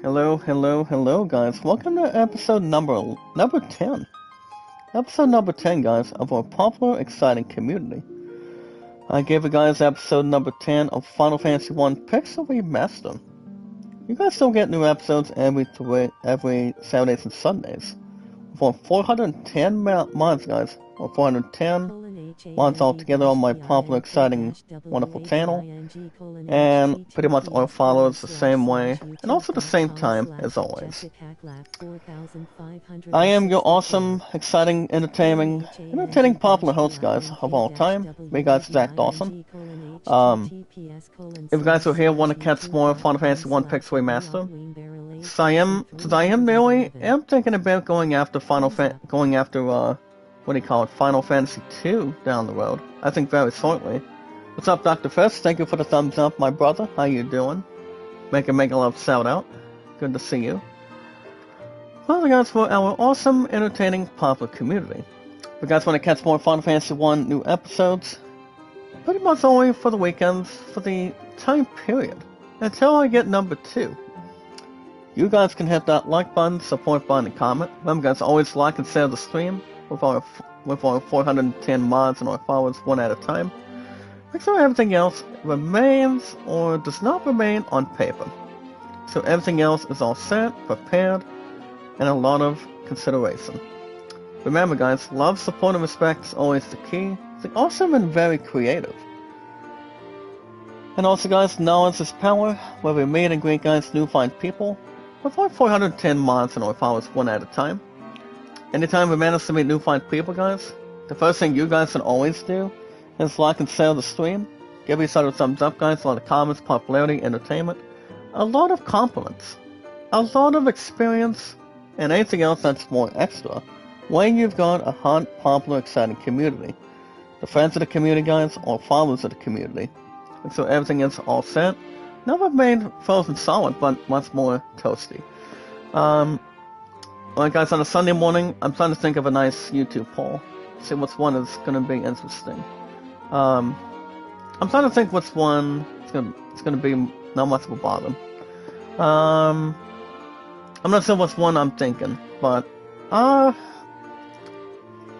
Hello, guys. Welcome to episode number 10. Episode number 10, guys, of our popular, exciting community. I gave you guys episode number 10 of Final Fantasy 1 Pixel Remaster. You guys still get new episodes every Saturdays and Sundays. For 410 mods, guys, or 410 mods altogether on my popular, exciting, wonderful channel, and pretty much all followers the same way, and also the same time as always. I am your awesome, exciting, entertaining popular host, guys, of all time. Me, guys, Zach Dawson. If you guys are here want to catch more Final Fantasy 1 Pixel Remaster, I'm thinking about going after Final Fantasy 2 down the road. I think very shortly. What's up, Dr. Fist? Thank you for the thumbs up, my brother. How you doing? Make a love shout out. Good to see you. Well, guys, for our awesome, entertaining, popular community. If you guys want to catch more Final Fantasy 1 new episodes, pretty much only for the weekends, for the time period, until I get number 2. You guys can hit that like button, support button, and comment. Remember, guys, always like and share the stream with our 410 mods and our followers one at a time. Make sure everything else remains or does not remain on paper. So everything else is all set, prepared, and a lot of consideration. Remember, guys, love, support, and respect is always the key. It's awesome and very creative. And also, guys, knowledge is power, where we meet and greet, guys, new find people with our 410 mods and our followers one at a time. Anytime we manage to meet new find people, guys, the first thing you guys can always do is like and share the stream. Give each other thumbs up, guys, a lot of comments, popularity, entertainment, a lot of compliments, a lot of experience, and anything else that's more extra when you've got a hot, popular, exciting community. The friends of the community, guys, or followers of the community. And so everything is all set. Never made frozen solid, but much more toasty. Alright, guys, on a Sunday morning, I'm trying to think of a nice YouTube poll. See which one is going to be interesting. I'm trying to think which one it's going to be not much of a bother. I'm not sure which one I'm thinking, but I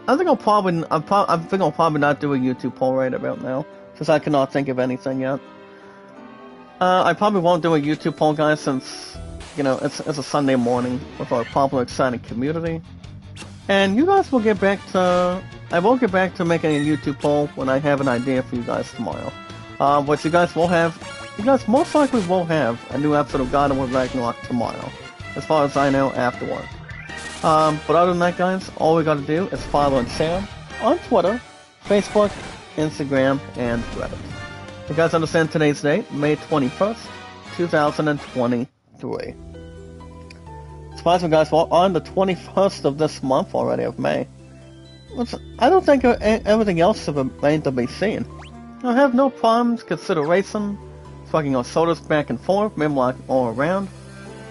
think I'll probably not do a YouTube poll right about now, since I cannot think of anything yet. I probably won't do a YouTube poll, guys, since, you know, it's a Sunday morning with our popular, exciting community. And you guys will get back to... I will get back to making a YouTube poll when I have an idea for you guys tomorrow. But you guys most likely will have a new episode of God of War Ragnarok tomorrow, as far as I know, after work. But other than that, guys, all we gotta do is follow and share on Twitter, Facebook, Instagram, and Reddit. You guys understand today's date, May 21st, 2023. Surprise me, guys, we're on the 21st of this month already of May. I don't think everything else remained to be seen. I have no problems, consideration, fucking our sodas back and forth, maybe like all around.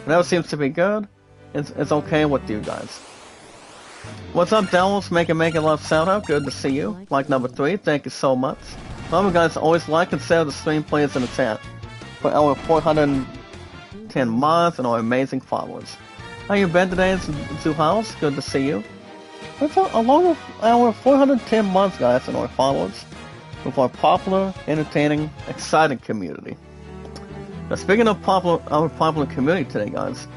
Whatever seems to be good, it's okay with you guys. What's up, Devils? Make a love shout out. Good to see you. Like number 3, thank you so much. Remember, guys, always like and share the stream, please, in the chat. For our 410 mods and our amazing followers. How you been today, Zuhaus? Good to see you. Along with our 410 mods, guys, and our followers, with our popular, entertaining, exciting community. Now, speaking of our popular community today, guys,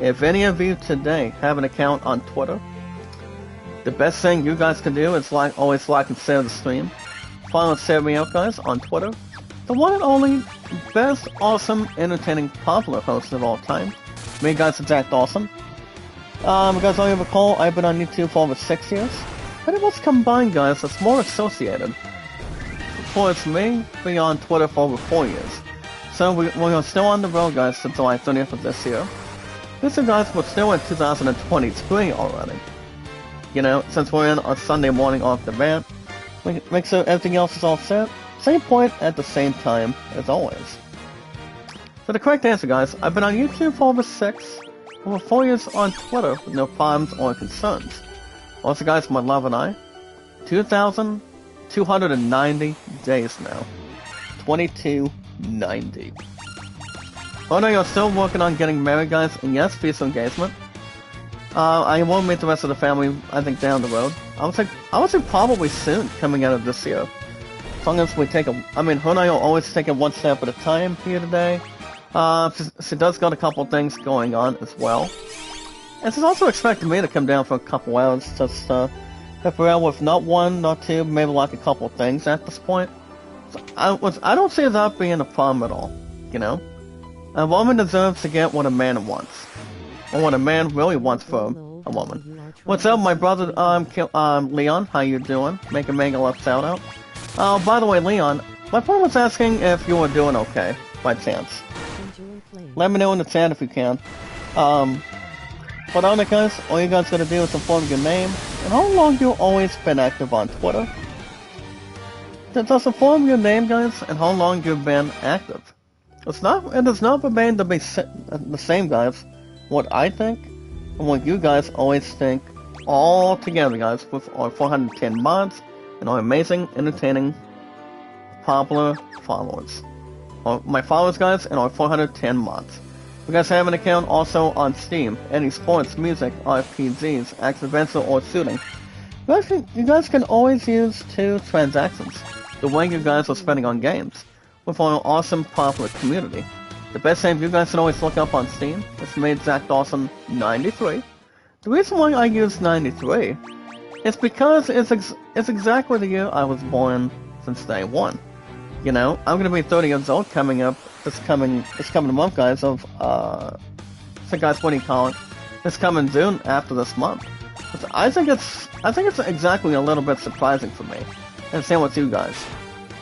if any of you today have an account on Twitter, the best thing you guys can do is always like and share the stream. Follow and share me out, guys, on Twitter. The one and only best, awesome, entertaining, popular host of all time. Me, guys, is Zach Dawson. You guys all recall, I've been on YouTube for over 6 years. But it was combined, guys, it's more associated. Before it's me, being on Twitter for over 4 years. So we're still on the road, guys, since July 30th of this year. This is, guys, we're still in 2023 already. You know, since we're in a Sunday morning off the bat, make sure everything else is all set. Same point at the same time as always. So the correct answer, guys, I've been on YouTube for over 4 years on Twitter with no problems or concerns. Also, guys, my love and I, 2,290 days now. 2290. Oh no, you're still working on getting married, guys, and yes, peaceful engagement. I will meet the rest of the family, I think, down the road. I would say probably soon, coming out of this year. As long as we take I mean, her and I will always take it one step at a time here today. She does got a couple things going on as well. And she's also expecting me to come down for a couple hours, just, help her out with not one, not two, maybe like a couple things at this point. So I don't see that being a problem at all, you know? A woman deserves to get what a man wants. Or what a man really wants from a woman. What's up, my brother, Leon? How you doing? Make a mega love shout out. By the way, Leon, my friend was asking if you were doing okay, by chance. Let me know in the chat if you can. But on it, guys, all you guys gotta do is inform your name, and how long you've always been active on Twitter. Just inform your name, guys, and how long you've been active. It does not remain to be the same, guys, what I think, and what you guys always think, all together, guys, with our 410 mods, and our amazing, entertaining, popular followers. My followers, guys, and our 410 mods. You guys have an account also on Steam, any sports, music, RPGs, accidental or shooting. You guys can always use 2 transactions, the way you guys are spending on games, with our awesome popular community. The best name you guys can always look up on Steam is made Zach Dawson 93. The reason why I use 93 is because it's exactly the year I was born since day one. You know, I'm gonna be 30 years old coming up this coming month, guys. So guys, what do you call it? This coming June after this month. I think it's exactly a little bit surprising for me, and same with you guys.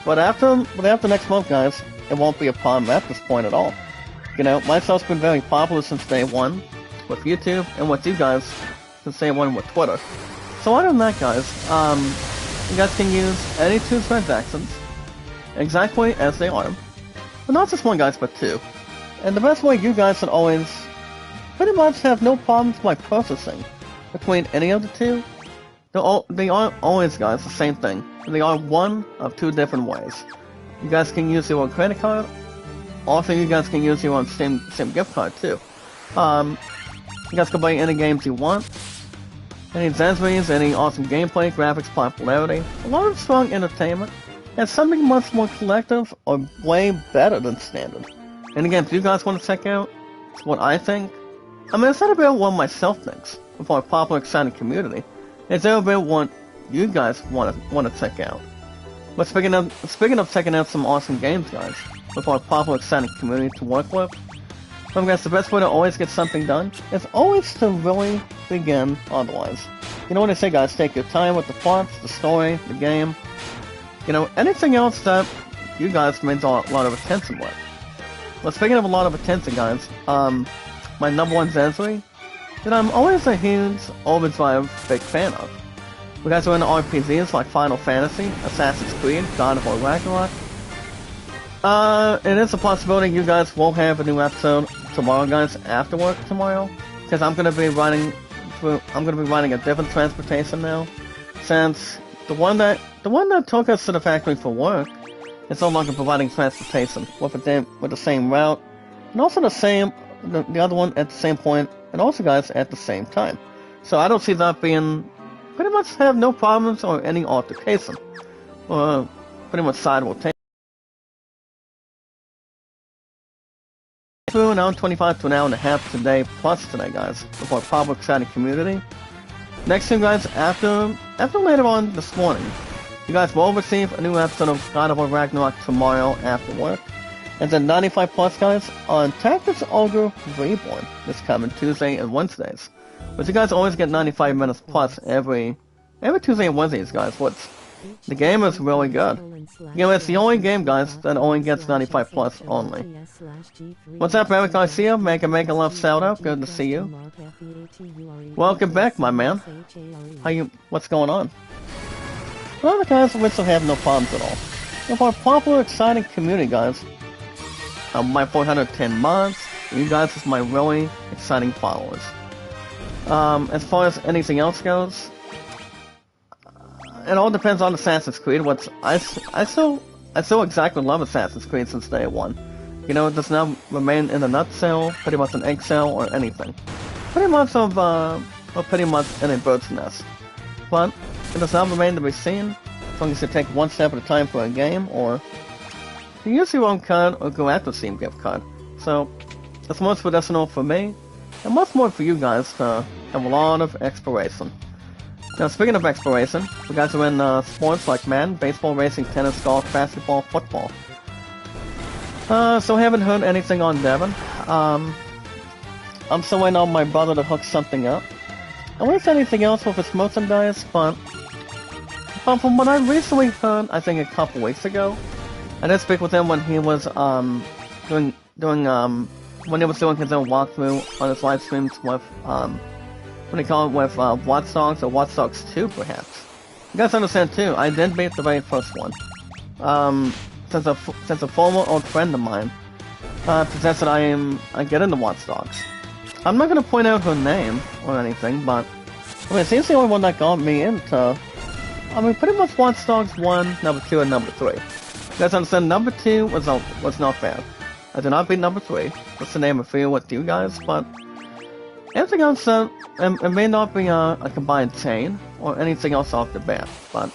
But after next month, guys, it won't be a problem at this point at all. You know, my stuff's been very popular since day one with YouTube, and with you guys since day one with Twitter. So other than that, guys, you guys can use any 2 transactions exactly as they are. But not just one, guys, but 2. And the best way you guys can always pretty much have no problems by processing between any of the 2. They aren't always, guys, the same thing. They are one of 2 different ways. You guys can use your own credit card. Also, you guys can use your own Steam gift card, too. You guys can buy any games you want. Any accessories, any awesome gameplay, graphics, popularity, a lot of strong entertainment, and something much more collective or way better than standard. And again, if you guys want to check out what I think, I mean, it's not about what myself thinks with our popular, exciting community. It's about what you guys want to check out. But speaking of checking out some awesome games, guys, with our popular, exciting community to work with, guys, the best way to always get something done is always to really begin otherwise. You know what I say, guys? Take your time with the plots, the story, the game. You know, anything else that you guys means a lot of attention with. Well, speaking of a lot of attention, guys, my number one Zensui that I'm always a huge Overdrive big fan of. You guys are into RPGs like Final Fantasy, Assassin's Creed, God of War Ragnarok. It is a possibility you guys will have a new episode tomorrow, guys, after work tomorrow, because I'm gonna be running a different transportation now, since the one that took us to the factory for work is no longer providing transportation with the same route, and also the other one at the same point, and also, guys, at the same time. So I don't see that being pretty much have no problems or any altercation, or pretty much side will take. Through an hour 25 to an hour and a half today, plus today, guys, with our public exciting community. Next thing, guys, after later on this morning, you guys will receive a new episode of God of War Ragnarok tomorrow after work. And then 95 plus, guys, on Tactics Ogre Reborn this coming Tuesday and Wednesdays. But you guys always get 95 minutes plus every Tuesday and Wednesdays, guys. The game is really good. You know, it's the only game, guys, that only gets 95 plus only. What's up, Eric Garcia? Make a love shout out. Good to see you. Welcome back, my man. What's going on? Well, the guys which will have no problems at all. With our popular, exciting community, guys. My 410 mods, you guys is my really exciting followers. As far as anything else goes, it all depends on Assassin's Creed. I still exactly love Assassin's Creed since day one. You know, it does not remain in a nutshell, pretty much an eggshell, or anything. Pretty much or pretty much in a bird's nest. But it does not remain to be seen, as long as you take one step at a time for a game, or you use your own card, or go after Steam gift card. So, it's most medicinal for me, and much more for you guys to have a lot of exploration. Now, speaking of exploration, you guys are in sports like Madden, baseball, racing, tennis, golf, basketball, football. So I haven't heard anything on Devon. I'm still waiting on my brother to hook something up. I wonder if anything else with his merchandise, but from what I recently heard, I think a couple weeks ago, I did speak with him when he was when he was doing his own walkthrough on his live streams with what do you call it, with Watch Dogs or Watch Dogs 2, perhaps. You guys understand too, I did beat the very first one. Since a former old friend of mine suggested I get into Watch Dogs. I'm not gonna point out her name or anything, but I mean, she's the only one that got me into, I mean, pretty much Watch Dogs 1, number 2, and number 3. You guys understand, number 2 was not bad. I did not beat number 3. Just to name a few with you guys, but anything else, it may not be a combined chain, or anything else off the bat, but,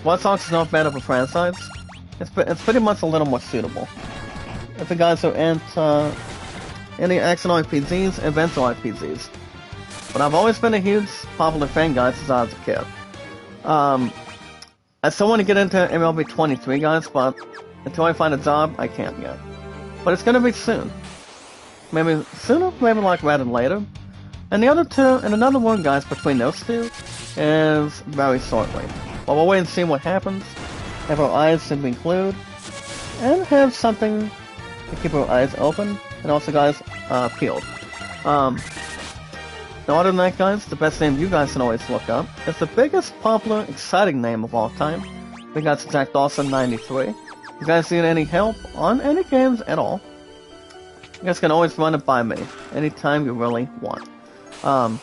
Watch Dogs is not bad of a franchise. It's pretty much a little more suitable. If you guys are into any action RPGs, adventure RPGs. But I've always been a huge popular fan, guys, since I was a kid. I still want to get into MLB 23, guys, but until I find a job, I can't yet. But it's gonna be soon. Maybe sooner, maybe like rather than later. And the other two, and another one, guys, between those two, is very shortly. But we'll wait and see what happens. Have our eyes simply glued, and have something to keep our eyes open, and also, guys, peeled. Now, other than that, guys, the best name you guys can always look up is the biggest, popular, exciting name of all time. We got Jack Dawson 93. You guys need any help on any games at all, you guys can always run it by me anytime you really want. Now,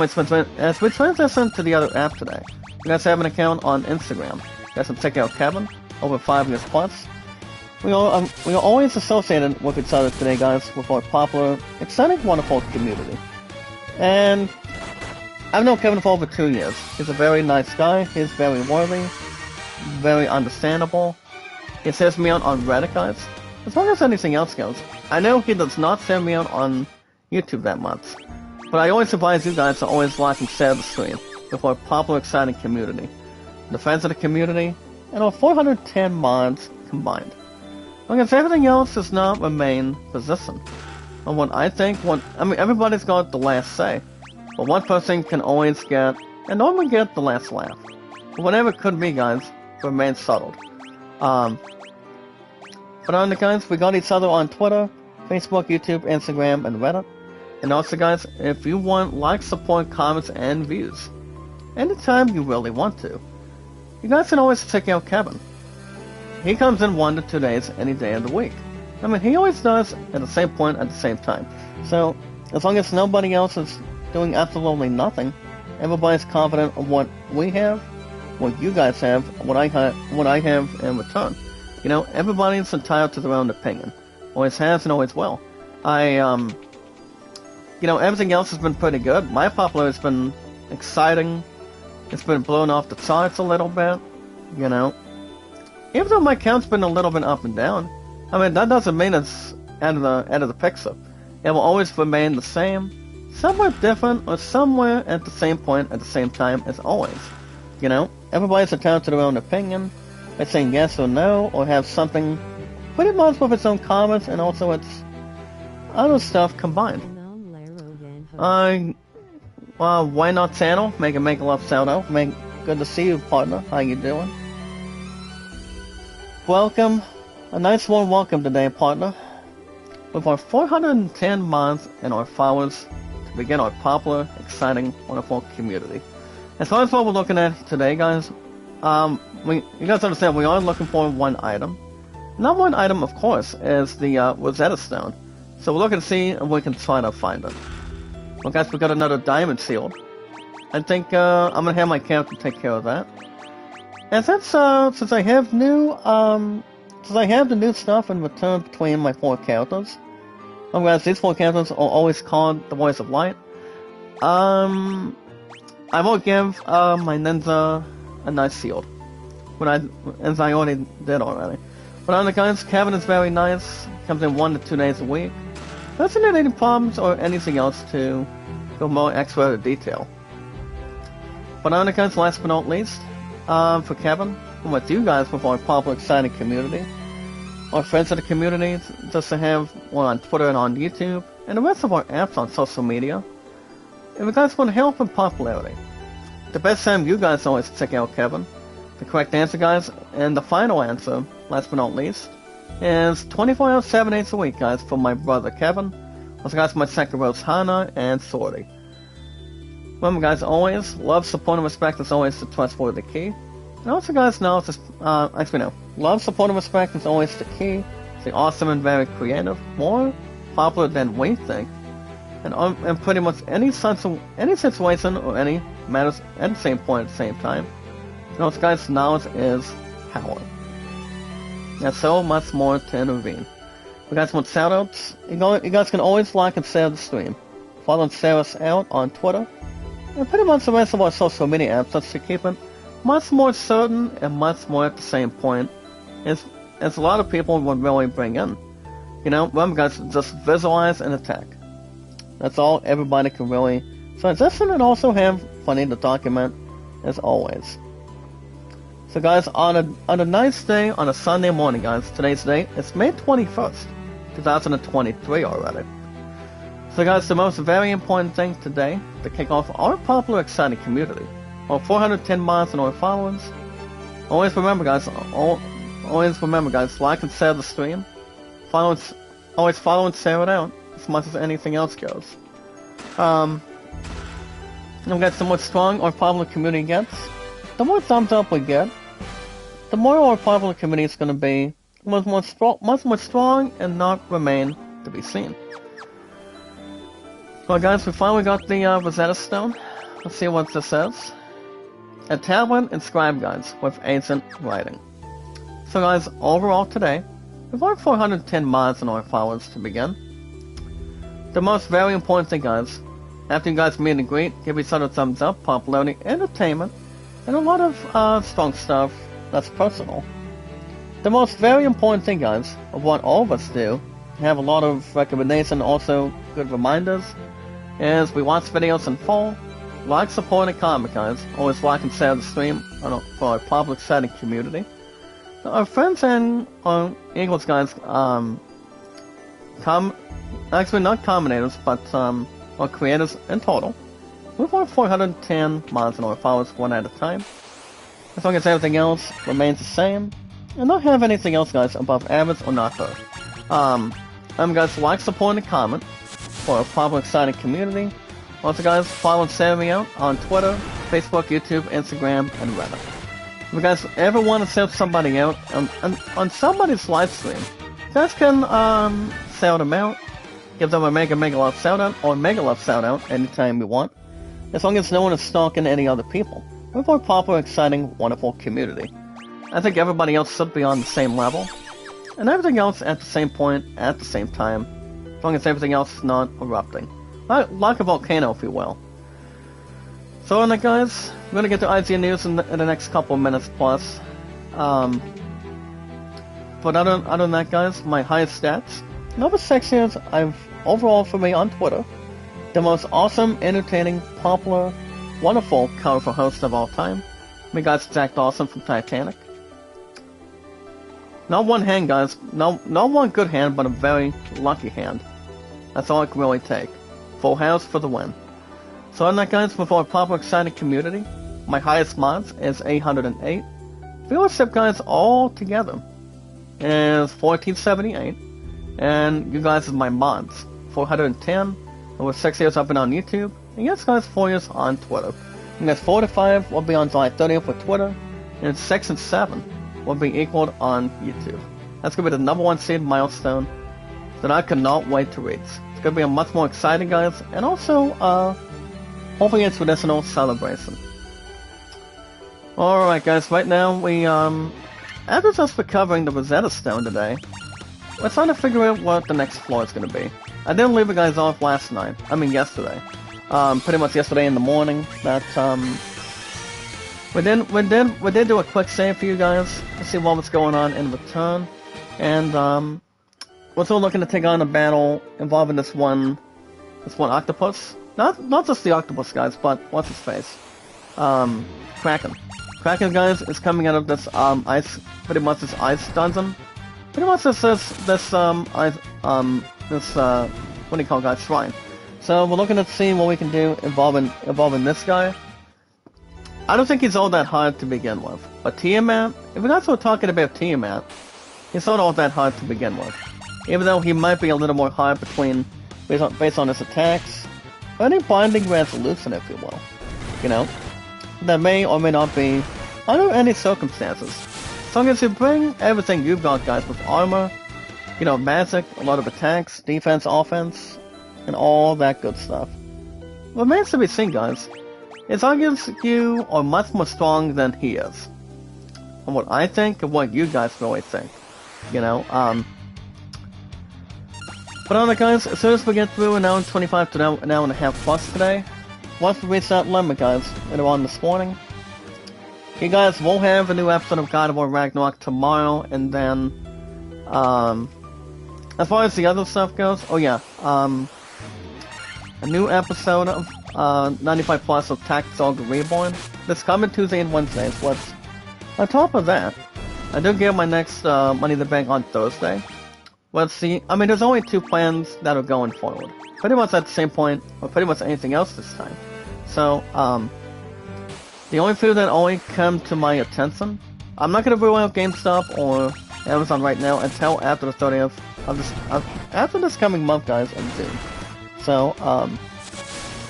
as we transition to the other app today, you guys have an account on Instagram. You guys can check out Kevin, over 5 years plus. We are always associated with each other today, guys, with our popular, exciting, wonderful community. And I've known Kevin for over 2 years. He's a very nice guy. He's very worthy, very understandable. He sends me out on Reddit, guys. As long as anything else goes. I know he does not send me out on YouTube that much. But I always advise you guys to always like and share the stream with our popular, exciting community. The fans of the community, and our 410 mods combined. Because everything else does not remain position. And what I think, everybody's got the last say. But one person can always get, and normally get, the last laugh. But whatever it could be, guys, remains settled. But on the guys, we got each other on Twitter, Facebook, YouTube, Instagram, and Reddit. And also, guys, if you want like, support, comments, and views, anytime you really want to, you guys can always check out Kevin. He comes in 1 to 2 days any day of the week. I mean, he always does at the same point at the same time. So, as long as nobody else is doing absolutely nothing, everybody's confident of what we have, what you guys have, what I have in return. You know, everybody's entitled to their own opinion. Always has and always will. You know, everything else has been pretty good. My popularity has been exciting. It's been blown off the charts a little bit, you know. Even though my count's been a little bit up and down, I mean, that doesn't mean it's out of the picture. It will always remain the same, somewhat different, or somewhere at the same point at the same time as always. You know, everybody's entitled to their own opinion. By saying yes or no, or have something pretty much with its own comments and also its other stuff combined. Why not channel? Make a love shout out. Good to see you, partner. How you doing? Welcome. A nice warm welcome today, partner. With our 410 mods and our followers to begin our popular, exciting, wonderful community. As far as what we're looking at today, guys, you guys understand we are looking for one item. Not one item, of course, is the Rosetta Stone. So we're looking to see if we can try to find it. Well, guys, we got another diamond shield. I think I'm gonna have my captain take care of that. And since I have new Since I have the new stuff in return between my 4 characters, whereas these 4 characters are always called the Voice of Light, I will give my ninja a nice shield, as I already did already. But on the guys, Kevin is very nice, comes in 1 to 2 days a week. Doesn't have any problems or anything else to go more extra detail. But on the guys, last but not least, for Kevin, and with you guys with our popular, exciting community, our friends of the community, just to have one on Twitter and on YouTube, and the rest of our apps on social media, if you guys want help and popularity, the best time you guys always check out Kevin. The correct answer, guys, and the final answer, last but not least, is 24 hours, 7 days a week, guys, for my brother Kevin. Also, guys, my second Rose Hana and Sorty. Remember, guys, always love, support, and respect is always the trustworthy key. And also, guys, now it's just, actually no, love, support, and respect is always the key. It's the awesome and very creative, more popular than we think, and pretty much any situation or any matters at the same point at the same time. And also, guys, knowledge is power. There's so much more to intervene. If you guys want shoutouts, you guys can always like and share the stream. Follow and share us out on Twitter, and pretty much the rest of our social media apps, just to keep it much more certain and much more at the same point as a lot of people would really bring in. You know, remember, guys, just visualize and attack. That's all everybody can really transition and also have funny to document, as always. So, guys, on a nice day, on a Sunday morning, guys, today's date, it's May 21st, 2023 already. So, guys, the most very important thing today, to kick off our popular, exciting community, our 410 miles and our followers. Always remember, guys, like and share the stream. Always follow and share it out, as much as anything else goes. And guys, the more strong our popular community gets, the more thumbs up we get, the more our popular community is going to be much more strong and not remain to be seen. Well, guys, we finally got the Rosetta Stone. Let's see what this says. A tablet inscribed, guys, with ancient writing. So, guys, overall today, we've got 410 miles in our followers to begin. The most very important thing, guys, after you guys meet and greet, give each other a thumbs up, popularity, entertainment, and a lot of strong stuff that's personal. The most very important thing, guys, of what all of us do, have a lot of recommendation, also good reminders, is we watch videos in full, like, support, and comment, guys. Always like and share the stream for our public setting community. So our friends and our Eagles, guys, actually not commentators, but our creators in total. We've got 410 miles in our followers, one at a time. As long as everything else remains the same, and not have anything else, guys, above average or not heard. Guys, like, support, and comment for our popular, exciting community. Also, guys, follow and share me out on Twitter, Facebook, YouTube, Instagram, and Reddit. If you guys ever want to shout somebody out on somebody's live stream, you guys can shout them out, give them a mega love shout out, or mega love shout out anytime you want, as long as no one is stalking any other people. With our popular, exciting, wonderful community. I think everybody else should be on the same level, and everything else at the same point, at the same time, as long as everything else is not erupting. Like a volcano, if you will. So on that, guys, we're going to get to IGN News in the next couple of minutes plus. But other than that, guys, my highest stats. Number 6 years, overall for me on Twitter, the most awesome, entertaining, popular, wonderful, colorful host of all time. Me, guys, Jack Dawson from Titanic. Not one hand, guys. Not one good hand, but a very lucky hand. That's all it can really take. Full house for the win. So on that, guys, with our popular, exciting community, my highest mods is 808. Viewership, guys, all together is 1478. And you guys is my mods, 410. Over 6 years I've been on YouTube. And yes, guys, 4 years on Twitter. And guys, 4 to 5 will be on July 30th for Twitter. And 6 and 7 will be equaled on YouTube. That's going to be the number 1 seed milestone that I cannot wait to reach. It's going to be a much more exciting, guys, and also, hopefully a traditional celebration. Alright, guys, right now we, after just recovering the Rosetta Stone today, we're trying to figure out what the next floor is going to be. I didn't leave you guys off last night. I mean, yesterday. Pretty much yesterday in the morning. That we did do a quick save for you guys to see what was going on in return, and we're still looking to take on a battle involving this one octopus. Not just the octopus, guys, but what's his face? Kraken. Kraken, guys, is coming out of this pretty much this ice dungeon. Pretty much this what do you call it, guys? Shrine. So we're looking to see what we can do involving this guy. I don't think he's all that hard to begin with. But Tiamat, if we're not so talking about Tiamat, he's not all that hard to begin with. Even though he might be a little more hard based on his attacks. But any binding resolution, if you will. You know? That may or may not be under any circumstances. As long as you bring everything you've got, guys, with armor, you know, magic, a lot of attacks, defense, offense, and all that good stuff. What remains to be seen, guys, is I guess you are much more strong than he is. And what I think and what you guys really think. You know, but on the guys, as soon as we get through an hour and 25 to an hour and a half plus today, once we reach that limit, guys, later on this morning, you guys will have a new episode of God of War Ragnarok tomorrow, and then, as far as the other stuff goes, oh yeah, a new episode of 95 Plus of Tactics Reborn this coming Tuesday and Wednesdays. What's on top of that, I do get my next Money in the Bank on Thursday. Let's see, I mean, there's only 2 plans that are going forward. Pretty much at the same point, or pretty much anything else this time. So, the only few that only come to my attention, I'm not going to rule out GameStop or Amazon right now until after the 30th of this, after this coming month, guys, in June. So,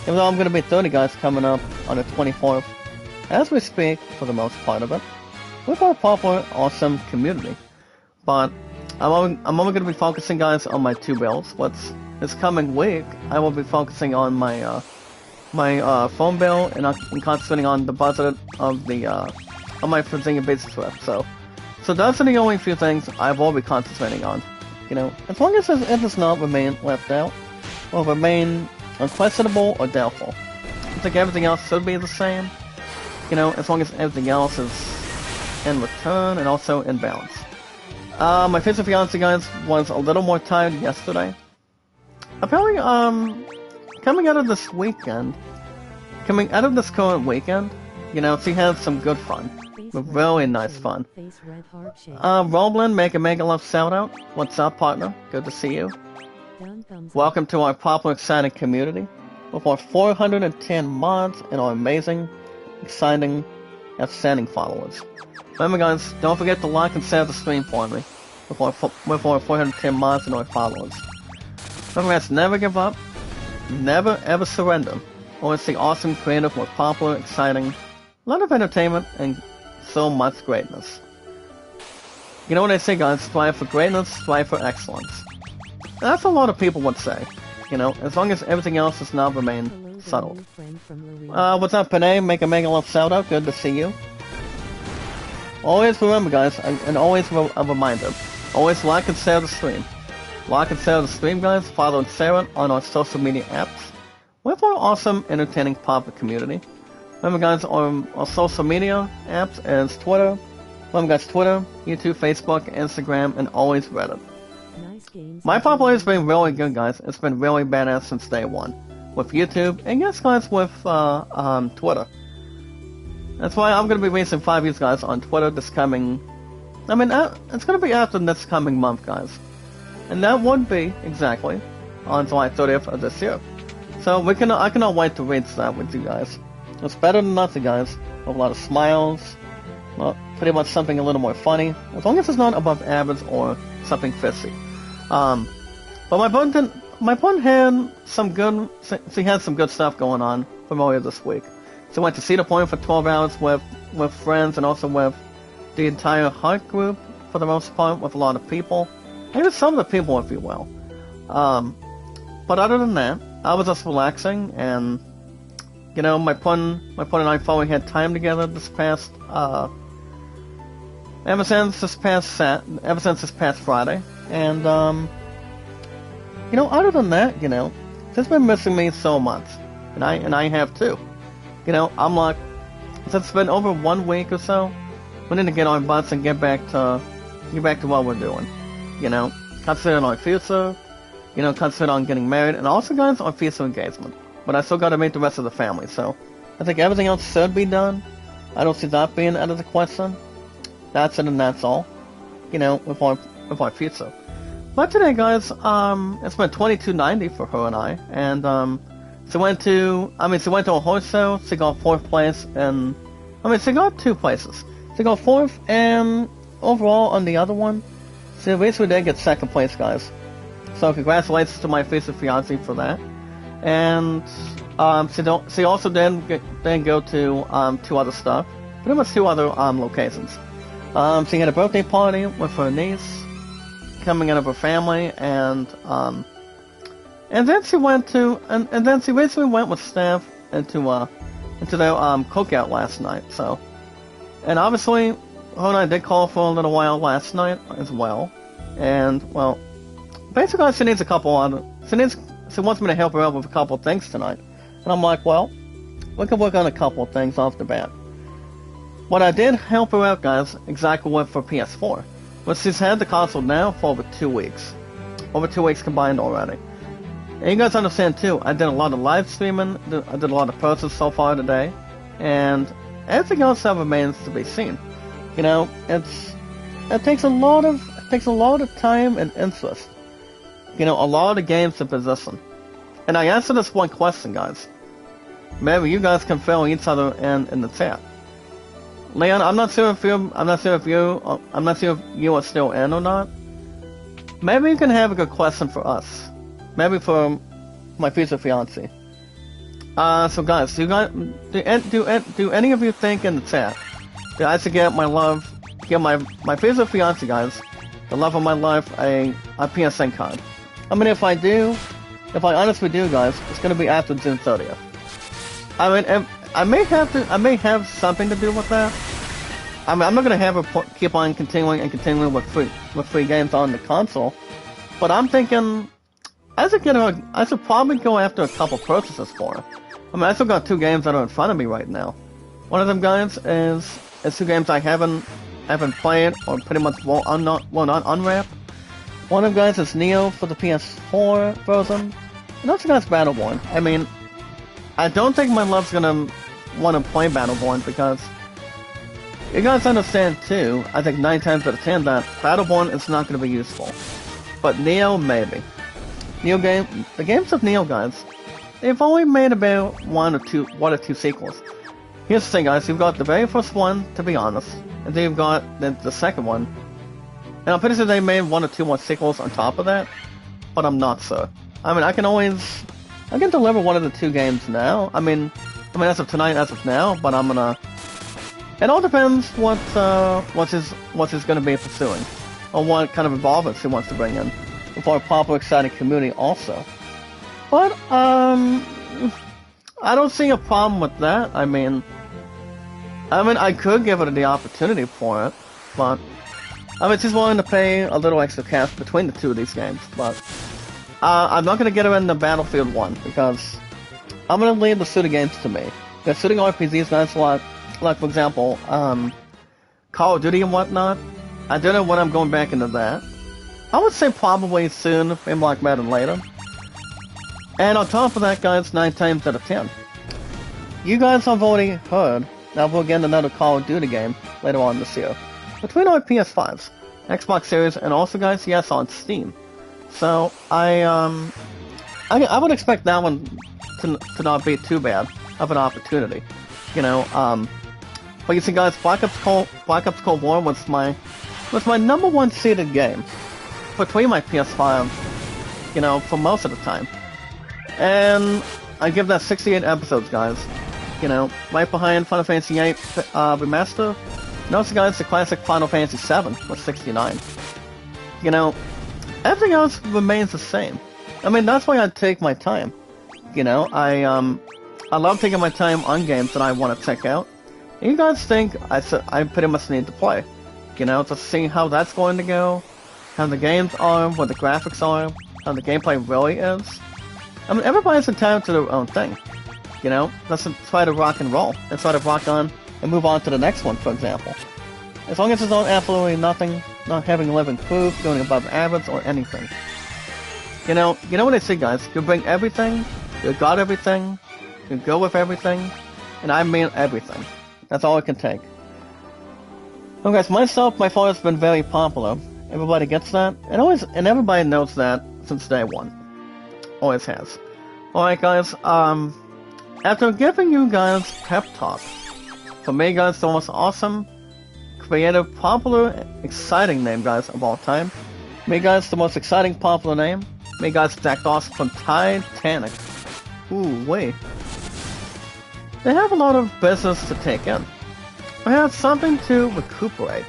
even though I'm going to be 30, guys, coming up on the 24th, as we speak, for the most part of it, with our popular, awesome community. But, I'm only going to be focusing, guys, on my 2 bills. This coming week, I will be focusing on my phone bill and concentrating on the budget of the on my Virginia Beach trip. So those are the only few things I will be concentrating on. You know, as long as it does not remain left out or remain unquestionable or doubtful. I think everything else should be the same. You know, as long as everything else is in return and also in balance. My future fiance, guys, was a little more tired yesterday. Apparently, coming out of this current weekend, you know, she had some good fun. Really nice fun. Roblin, make a mega love shout out. What's up, partner? Good to see you. Welcome to our popular, exciting community with our 410 mods and our amazing, exciting, outstanding followers. Remember, guys, don't forget to like and share the stream for me with our 410 mods and our followers. Remember, guys, never give up, never ever surrender. Always stay awesome, creative, more popular, exciting, a lot of entertainment, and so much greatness. You know what I say, guys? Strive for greatness, strive for excellence. And that's what a lot of people would say. You know, as long as everything else does not remain subtle. What's up, Panay? Make a mega love shout out. Good to see you. Always remember, guys, and always a reminder. Always like and share the stream. Like and share the stream, guys. Follow and share it on our social media apps with our awesome, entertaining public community. Remember, guys, our social media apps is Twitter. Remember, guys, Twitter, YouTube, Facebook, Instagram, and always Reddit. My popularity has been really good, guys. It's been really badass since day one. With YouTube, and yes, guys, with Twitter. That's why I'm going to be releasing 5 years, guys, on Twitter this coming... I mean, it's going to be after this coming month, guys. And that would be, exactly, on July 30th of this year. So I cannot wait to reach that with you guys. It's better than nothing, guys. With a lot of smiles. Well, pretty much something a little more funny. As long as it's not above average or something fishy. But my opponent had some good... She had some good stuff going on from earlier this week. So I went to Cedar Point for 12 hours with friends and also with the entire Heart group, for the most part, with a lot of people. Maybe some of the people, if you will. But other than that, I was just relaxing, and, you know, my opponent and I finally had time together this past ever since this past Friday, and other than that, it's been missing me so much, and I have too. I'm like, since it's been over 1 week or so, we need to get our butts and get back to what we're doing. Concentrate on future, concentrate on getting married, and also guys on future engagement. But I still got to meet the rest of the family, so I think everything else should be done. I don't see that being out of the question. That's it and that's all, with our future. But today, guys, it's been $22.90 for her and I, and she went to a horse show. She got 4th place, and she got 2 places. She got 4th, and overall on the other one, she basically did get 2nd place, guys. So congratulations to my future fiance for that. And she also did go to 2 other stuff, pretty much 2 other locations. She had a birthday party with her niece coming out of her family, and then she went to and then she basically went with staff into their cookout last night. So, and obviously her and I did call for a little while last night as well. And well, basically she needs a couple other she wants me to help her out with a couple of things tonight. And I'm like, well, we can work on a couple of things off the bat. What I did help her out, guys, exactly with for PS4. But she's had the console now for over 2 weeks. Over 2 weeks combined already. And you guys understand too, I did a lot of live streaming, I did a lot of purchases so far today, and everything else that remains to be seen. It takes a lot of time and interest. A lot of games to possession. And I answer this one question, guys. Maybe you guys can fill each other in the chat. Leon, I'm not sure if you are still in or not. Maybe you can have a good question for us. Maybe for my future fiance. So guys, do any of you think in the chat that I should get my future fiance, guys, the love of my life, a PSN card? If I honestly do, guys, it's gonna be after June 30th. I may have something to do with that. I'm not gonna have her keep on continuing with free games on the console, but I'm thinking I should probably go after a couple purchases for her. I still got 2 games that are in front of me right now. One of them, guys, is 2 games I haven't played or pretty much will not unwrap. One of them, guys, is Neo for the PS4 version, and also, guys, Battleborn. I don't think my love's gonna want to play Battleborn because you guys understand too, I think 9 times out of 10 that Battleborn is not gonna be useful. But Neo, maybe. The games of Neo, guys, they've only made about one or two sequels. Here's the thing, guys, you've got the very first one, to be honest, and then you've got the second one. And I'm pretty sure they made 1 or 2 more sequels on top of that, but I'm not sure. I can deliver one of the 2 games now. As of tonight, as of now, but I'm gonna. It all depends what he's gonna be pursuing, or what kind of involvement he wants to bring in, for a proper, exciting community also. But I don't see a problem with that. I could give it the opportunity for it, but she's willing to pay a little extra cash between the 2 of these games, but. I'm not gonna get her in the Battlefield 1 because I'm gonna leave the shooting games to me. The shooting RPGs, guys, like for example, Call of Duty and whatnot. I don't know when I'm going back into that. I would say probably soon, maybe like better than later. And on top of that, guys, 9 times out of 10. You guys have already heard that we'll get another Call of Duty game later on this year. Between our PS5s, Xbox Series, and also, guys, yes, on Steam. So I would expect that one to not be too bad of an opportunity, But you see, guys, Black Ops Cold War was my number 1 seeded game between my PS5, for most of the time, and I give that 68 episodes, guys. Right behind Final Fantasy VIII Remaster, and also, guys, the classic Final Fantasy VII was 69. Everything else remains the same. That's why I take my time. I love taking my time on games that I want to check out. And you guys think I pretty much need to play. you know, to see how that's going to go, how the games are, what the graphics are, how the gameplay really is. I mean, everybody's entitled to their own thing, you know? Let's try to rock and roll. Let's try to rock on and move on to the next one, for example. As long as it's not absolutely nothing, not having living proof, going above average, or anything. You know what they say, guys? You bring everything, you got everything, you go with everything, and I mean everything. That's all it can take. Well, guys, myself, my father's been very popular. Everybody gets that, and everybody knows that since day one. Always has. Alright, guys, after giving you guys pep talk, for me, guys, the most awesome, creative, popular, exciting name, guys, of all time. Me, guys, the most exciting, popular name. Me, guys, Jack Dawson from Titanic. Ooh, wait. They have a lot of business to take in. They have something to recuperate.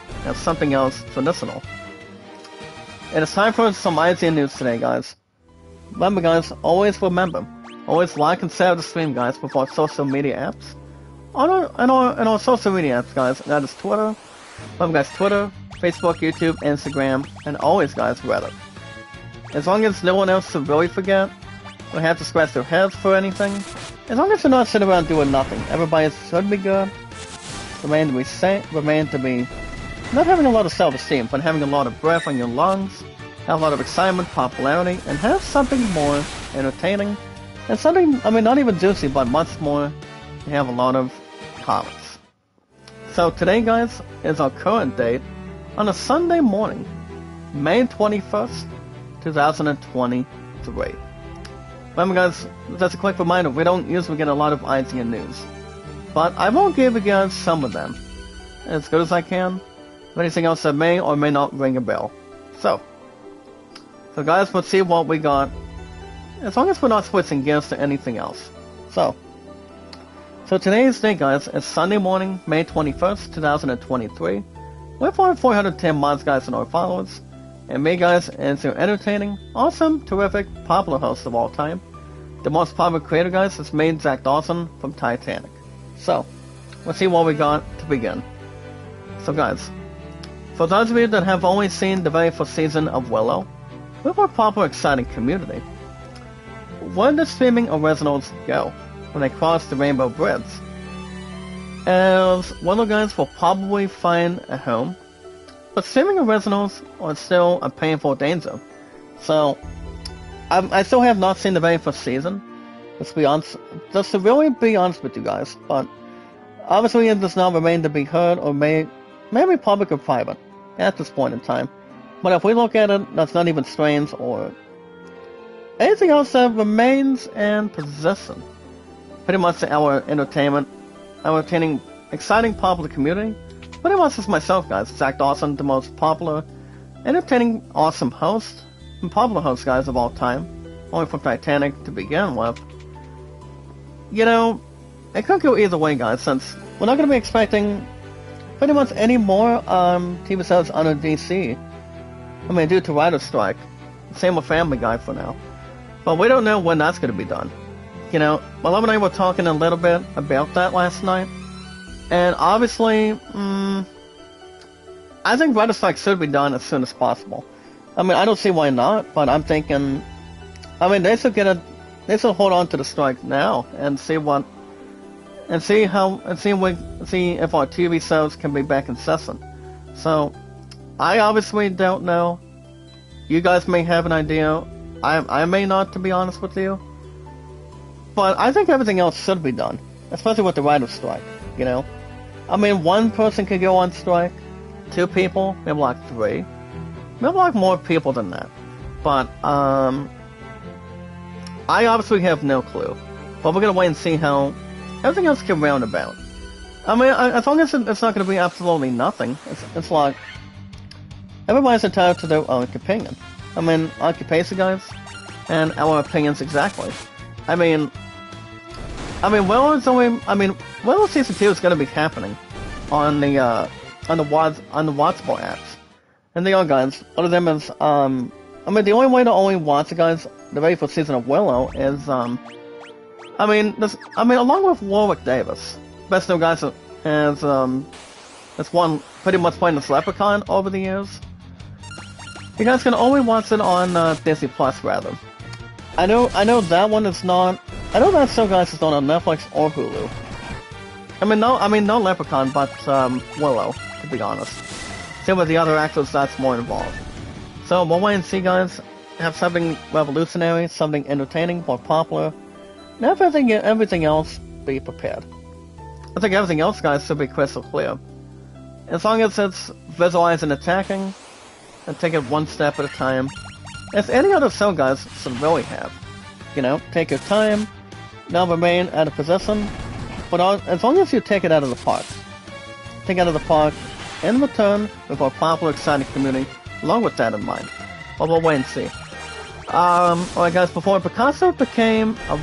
They have something else medicinal. And it's time for some IGN news today, guys. Remember, guys, always like and share the stream, guys, with our social media apps. On our social media apps, guys, that is Twitter. Remember, guys, Twitter, Facebook, YouTube, Instagram, and always, guys, Reddit. As long as no one else to really forget, or have to scratch their heads for anything, as long as you're not sitting around doing nothing, everybody should be good. Remain to be safe, remain to be not having a lot of self-esteem, but having a lot of breath on your lungs, have a lot of excitement, popularity, and have something more entertaining, and something, I mean, not even juicy, but much more, you have a lot of comments. So today, guys, is our current date on a Sunday morning, May 21st, 2023. Remember, guys, just a quick reminder, we don't usually get a lot of IGN news, but I will give you guys some of them, as good as I can. Anything else that may or may not ring a bell. So guys, let's see what we got, as long as we're not switching gears to anything else. So today's day, guys, is Sunday morning, May 21st, 2023. We're 410 mods, guys, and our followers. And me, guys, is your entertaining, awesome, terrific, popular host of all time. The most popular creator, guys, is me, Jack Dawson, from Titanic. So, let's see what we got to begin. So, guys, for those of you that have only seen the very first season of Willow, we have a popular, exciting community. Where did streaming originals go when they cross the Rainbow Bridge? As Willow, guys, will probably find a home, but streaming originals are still a painful danger. So, I still have not seen the very first season. Let's be honest, just to really be honest with you guys, but obviously it does not remain to be heard or may be public or private at this point in time. But if we look at it, that's not even strange or anything else that remains in possession. Pretty much our entertaining, exciting, popular community. Pretty much is myself, guys, Jack Dawson, the most popular, entertaining, awesome host, and popular host, guys, of all time. Only from Titanic to begin with. You know, it could go either way, guys, since we're not going to be expecting pretty much any more TV shows under DC. I mean, due to writer's strike. Same with Family Guy for now. But we don't know when that's going to be done. You know, my love and I were talking a little bit about that last night. And obviously, I think writer's strike should be done as soon as possible. I mean, I don't see why not, but I'm thinking, I mean, they should hold on to the strike now and see if our TV shows can be back in session. So, I obviously don't know. You guys may have an idea. I may not, to be honest with you. But I think everything else should be done, especially with the writer's strike, you know? I mean, one person could go on strike, 2 people, maybe like 3. Maybe like more people than that. But, I obviously have no clue. But we're gonna wait and see how everything else can round about. I mean, as long as it's not gonna be absolutely nothing, it's like, everybody's entitled to their own opinion. I mean, occupation, guys, and our opinions exactly. I mean, Willow Season 2 is gonna be happening on the watchable apps. And the other guys, one of them is, the only way to only watch it, guys, the very first season of Willow is, along with Warwick Davis, best known, guys, as, That's one pretty much playing this Leprechaun over the years. You guys can only watch it on Disney Plus, rather. I know that one is not. I know that show, guys, is not on Netflix or Hulu. No Leprechaun, but Willow, to be honest. Same with the other actors that's more involved. So we'll wait and see, guys. Have something revolutionary, something entertaining, more popular. And everything else, be prepared. I think everything else, guys, should be crystal clear. As long as it's visualized and attacking, and take it one step at a time. As any other show, guys, should really have. You know, take your time, now remain at a position, but as long as you take it out of the park. Take it out of the park, in return, with our popular, exciting community, along with that in mind. But we'll wait and see. Alright guys, before Picasso became a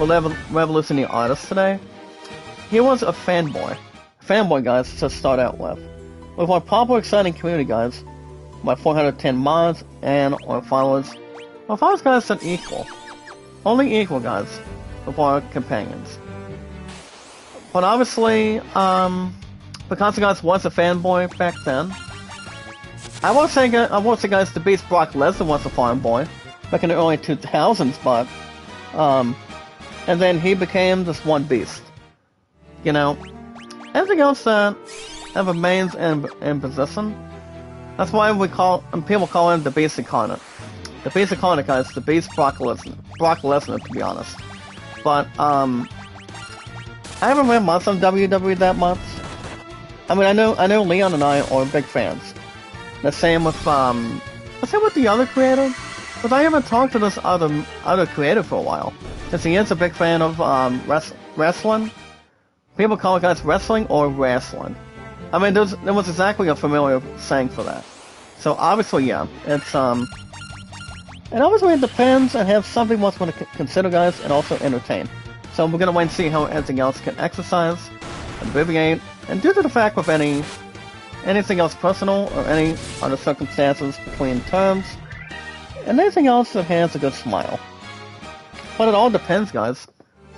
revolutionary artist today, he was a fanboy. Fanboy, guys, to start out with. With our popular, exciting community, guys, my 410 mods and our followers guys, are equal. Only equal, guys, with our companions. But obviously, Picasso, guys, was a fanboy back then. I won't say, guys, the Beast Brock Lesnar was a fanboy back in the early 2000s, but, and then he became this one beast. You know, everything else that remains in position. That's why people call him the Beast Incarnate. The Beast Incarnate, guys, the Beast Brock Lesnar, to be honest. But, I haven't read much on WWE that much. I mean, I know Leon and I are big fans. The same with the other creator. But I haven't talked to this other creator for a while. Since he is a big fan of, wrestling. People call it, guys, wrestling or wrestling. I mean, there was exactly a familiar saying for that. So obviously, yeah, it's and obviously it depends and have something much more to consider, guys, and also entertain. So we're gonna wait and see how anything else can exercise, and abbreviate, and due to the fact with anything else personal or any other circumstances between terms, and anything else that has a good smile. But it all depends, guys.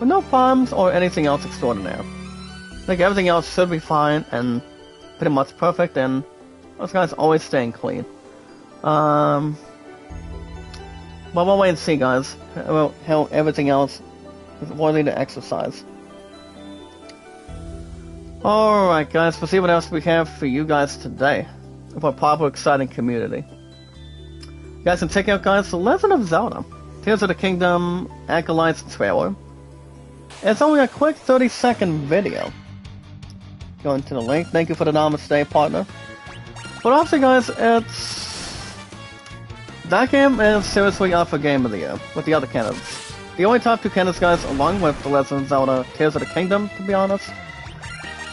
With no problems or anything else extraordinary. I think everything else should be fine and pretty much perfect, and those guys always staying clean. But we'll wait and see, guys, how everything else is worthy to exercise. Alright, guys, we'll see what else we have for you guys today. For a popular, exciting community. You guys can check out, guys, The Legend of Zelda, Tears of the Kingdom, Acolytes trailer. It's only a quick 30-second video. Go into the link. Thank you for the Namaste, partner. But also, guys, that game is seriously up for Game of the Year with the other candidates. The only top two candidates, guys, along with The Legend of Zelda, Tears of the Kingdom, to be honest,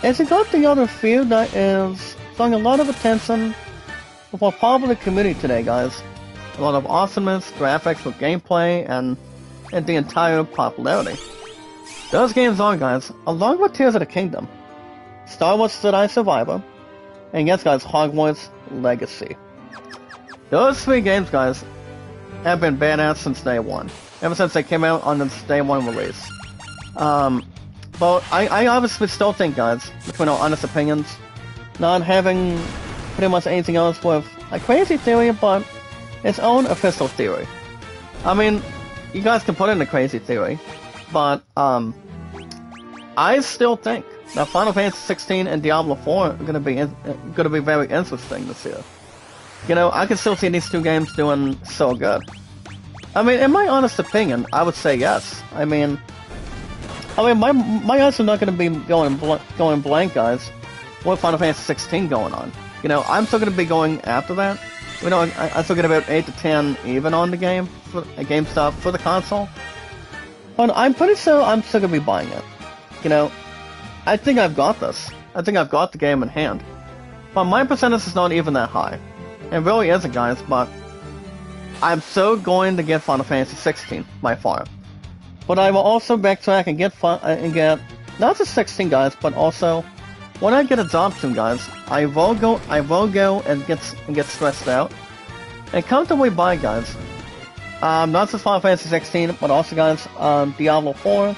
is it got the other few that is drawing a lot of attention with our popular community today, guys. A lot of awesomeness, graphics with gameplay, and the entire popularity. Those games are, guys, along with Tears of the Kingdom, Star Wars Jedi Survivor, and yes, guys, Hogwarts Legacy. Those three games, guys, have been badass since day one. Ever since they came out on this day one release. But I obviously still think, guys, between our honest opinions, not having pretty much anything else with a crazy theory, but its own official theory. I mean, you guys can put in a crazy theory, but, I still think that Final Fantasy 16 and Diablo 4 are gonna be very interesting this year. You know, I can still see these two games doing so good. I mean, in my honest opinion, I would say yes. I mean, my eyes are not gonna be going blank, guys, with Final Fantasy 16 going on. You know, I'm still gonna be going after that. You know, I still get about 8 to 10 even on the game, for GameStop for the console. But I'm pretty sure I'm still gonna be buying it. You know, I think I've got this. I think I've got the game in hand. But my percentage is not even that high. It really isn't, guys, but I'm so going to get Final Fantasy 16 by far. But I will also backtrack and get not just 16, guys, but also when I get a job soon, guys, I will go and get stressed out and comfortably buy, guys. Not just Final Fantasy 16, but also, guys, Diablo 4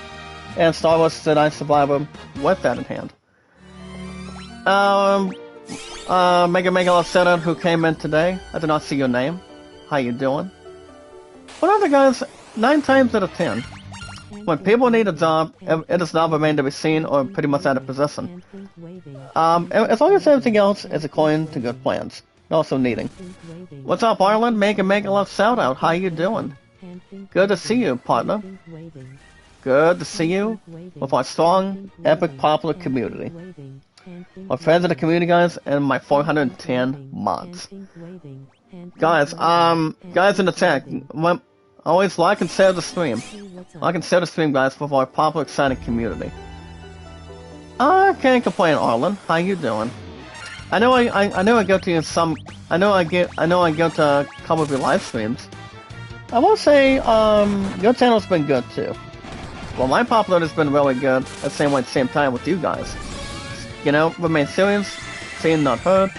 and Star Wars Jedi Survivor with that in hand. Mega Love Setter who came in today. I did not see your name. How you doing? Whatever, guys, 9 times out of 10, when people need a job, it does not remain to be seen or pretty much out of position. As long as everything else is according to good plans. Also needing. What's up, Ireland? Mega Love shout out. How you doing? Good to see you, partner. Good to see you with our strong, epic, popular community. My friends in the community, guys, and my 410 mods. Guys, guys in the chat, always like and share the stream. Like and share the stream, guys, for our popular, exciting community. I can't complain, Arlen. How you doing? I know I go to some. I know I go to a couple of your live streams. I will say, your channel's been good too. Well, my popularity has been really good at the same time with you guys. You know, remain serious, seen not heard.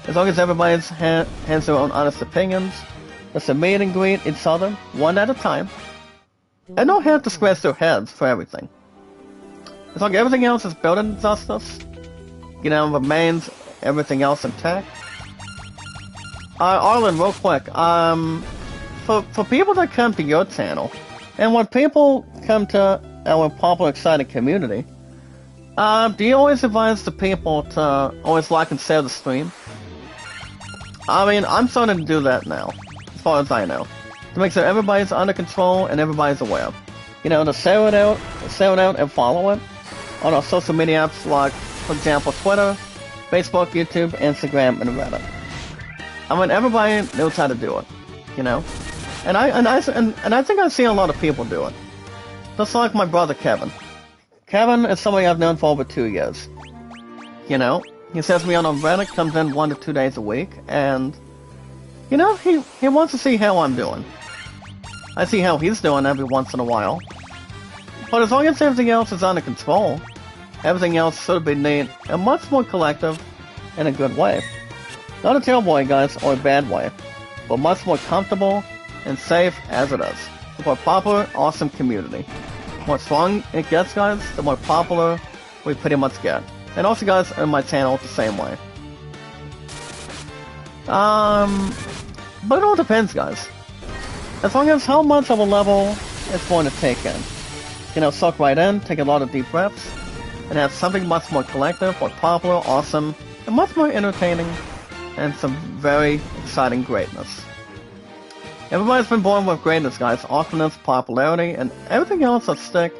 As long as everybody's has their own honest opinions, just a meet and greet each other, one at a time. And don't have to scratch their heads for everything. As long as everything else is built in justice, you know, remains everything else intact. Arlen, real quick, for people that come to your channel, and when people come to our popular, exciting community, do you always advise the people to always like and share the stream? I mean, I'm starting to do that now, as far as I know, to make sure everybody's under control and everybody's aware. You know, to share it out and follow it on our social media apps like, for example, Twitter, Facebook, YouTube, Instagram, and Reddit. I mean, everybody knows how to do it, you know. And I think I see a lot of people do it. Just like my brother Kevin. Kevin is somebody I've known for over 2 years. You know, he says me on Reddit, comes in 1 to 2 days a week, and you know, he wants to see how I'm doing. I see how he's doing every once in a while. But as long as everything else is under control, everything else should be neat and much more collective in a good way. Not a terrible way, guys, or a bad way, but much more comfortable and safe as it is. The more popular, awesome community. The more strong it gets, guys, the more popular we pretty much get. And also, guys, in my channel, the same way. But it all depends, guys. As long as how much of a level it's going to take in. You know, suck right in, take a lot of deep breaths, and have something much more collective, more popular, awesome, and much more entertaining, and some very exciting greatness. Everybody's been born with greatness, guys. Awesomeness, popularity, and everything else that stick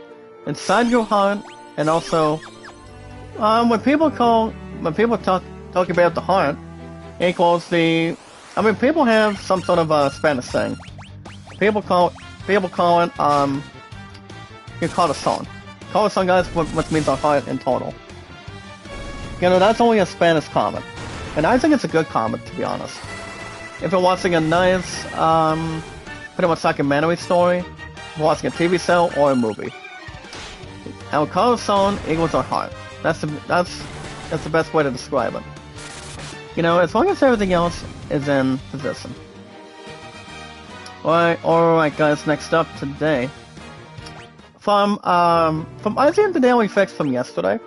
inside your heart. And also, when people talk about the heart, equals the. I mean, people have some sort of a Spanish saying. People call it you call it corazon. Corazon, guys, which means our heart in total. You know, that's only a Spanish comment, and I think it's a good comment, to be honest. If you're watching a nice, pretty much documentary story, watching a TV show or a movie, our corazon equals our heart. That's the best way to describe it. You know, as long as everything else is in position. Alright, guys. Next up today, from IGN the Daily Fix from yesterday.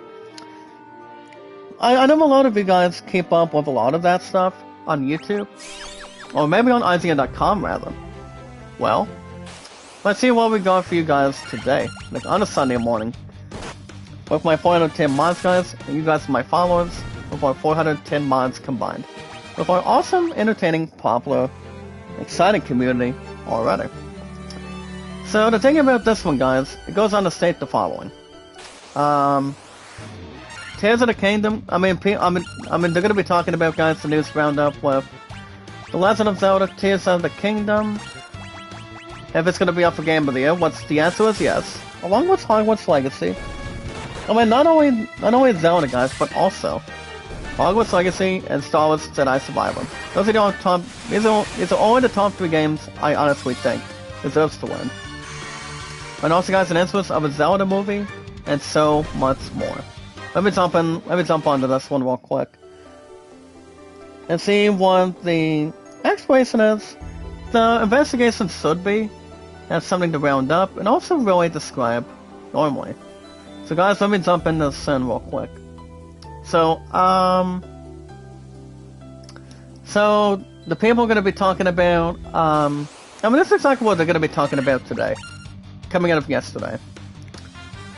I know a lot of you guys keep up with a lot of that stuff on YouTube. Or maybe on IGN.com, rather. Well, let's see what we got for you guys today, like on a Sunday morning. With my 410 mods, guys, and you guys are my followers, with our 410 mods combined. With our awesome, entertaining, popular, exciting community already. So, the thing about this one, guys, it goes on to state the following. Tears of the Kingdom, I mean, they're gonna be talking about, guys, the news roundup with The Legend of Zelda Tears of the Kingdom. If it's gonna be up for Game of the Year, the answer is yes. Along with Hogwarts Legacy. I mean, not only Zelda, guys, but also Hogwarts Legacy and Star Wars Jedi Survivor. Those are the only top. These are only the top 3 games I honestly think deserves to win. And also, guys, an instance of a Zelda movie and so much more. Let me jump onto this one real quick and see what the explanation is. The investigation should be have something to round up and also really describe normally. So, guys, let me jump into this in real quick. So, So, the people are going to be talking about, I mean, this is exactly what they're going to be talking about today. Coming out of yesterday.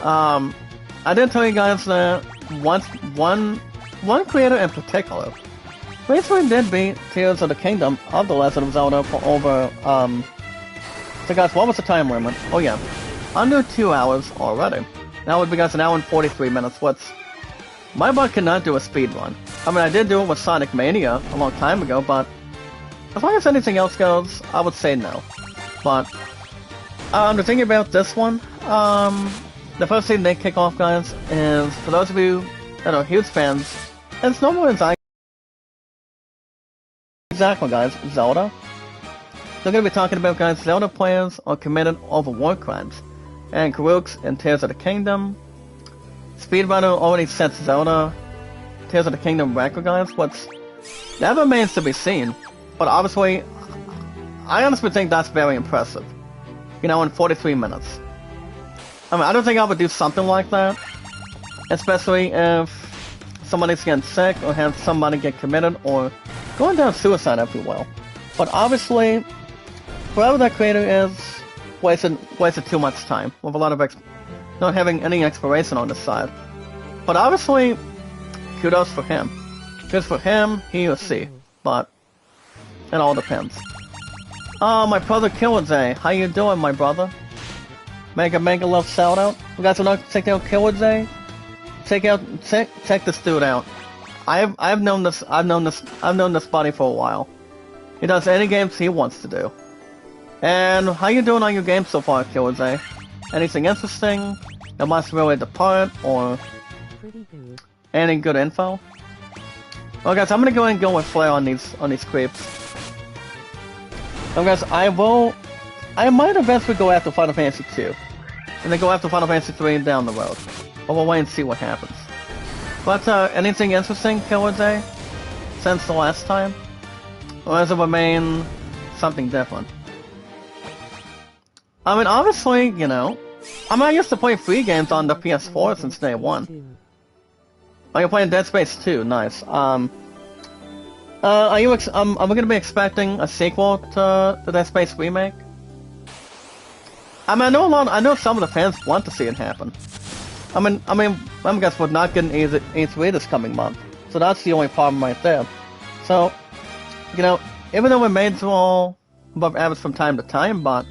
I did tell you guys that one creator in particular recently did beat Tears of the Kingdom of The Legend of Zelda for over, so guys, what was the time limit? Oh yeah, under 2 hours already. That would be, guys, an hour and 43 minutes, my butt cannot do a speed run. I mean, I did do it with Sonic Mania a long time ago, but as long as anything else goes, I would say no. But, the thing about this one, the first thing they kick off, guys, is, for those of you that are huge fans, it's no more than exactly, guys, Zelda. They're going to be talking about, guys, Zelda players are committed over war crimes, and Karuk's in Tears of the Kingdom. Speedrunner already sets Zelda Tears of the Kingdom record, guys. That remains to be seen, but obviously, I honestly think that's very impressive. You know, in 43 minutes. I mean, I don't think I would do something like that, especially if somebody's getting sick or have somebody get committed or going down suicide, if you will. But obviously, whoever that creator is, wasted too much time with a lot of not having any exploration on the side. But obviously, kudos for him. Because for him, he or she. But it all depends. Oh, my brother Killadzay, how you doing, my brother? Mega love shout out. You guys want to check out Killadzay? Check this dude out. I've known this buddy for a while. He does any games he wants to do. And how you doing on your games so far, Killadzay? Anything interesting that must really depart, or any good info? Well, guys, I'm gonna go ahead and go with Flare on these creeps. Well, guys, I might eventually go after Final Fantasy 2, and then go after Final Fantasy 3 down the road. But we'll wait and see what happens. But anything interesting, Killadzay, since the last time, or does it remain something different? I mean, obviously, you know, I used to play free games on the PS4 since day one. Oh, you're playing Dead Space 2, nice. Are we gonna be expecting a sequel to the Dead Space remake? I mean, I know some of the fans want to see it happen. I mean, guys, we're not getting E3 this coming month, so that's the only problem right there. So, you know, even though we made through all above average from time to time, but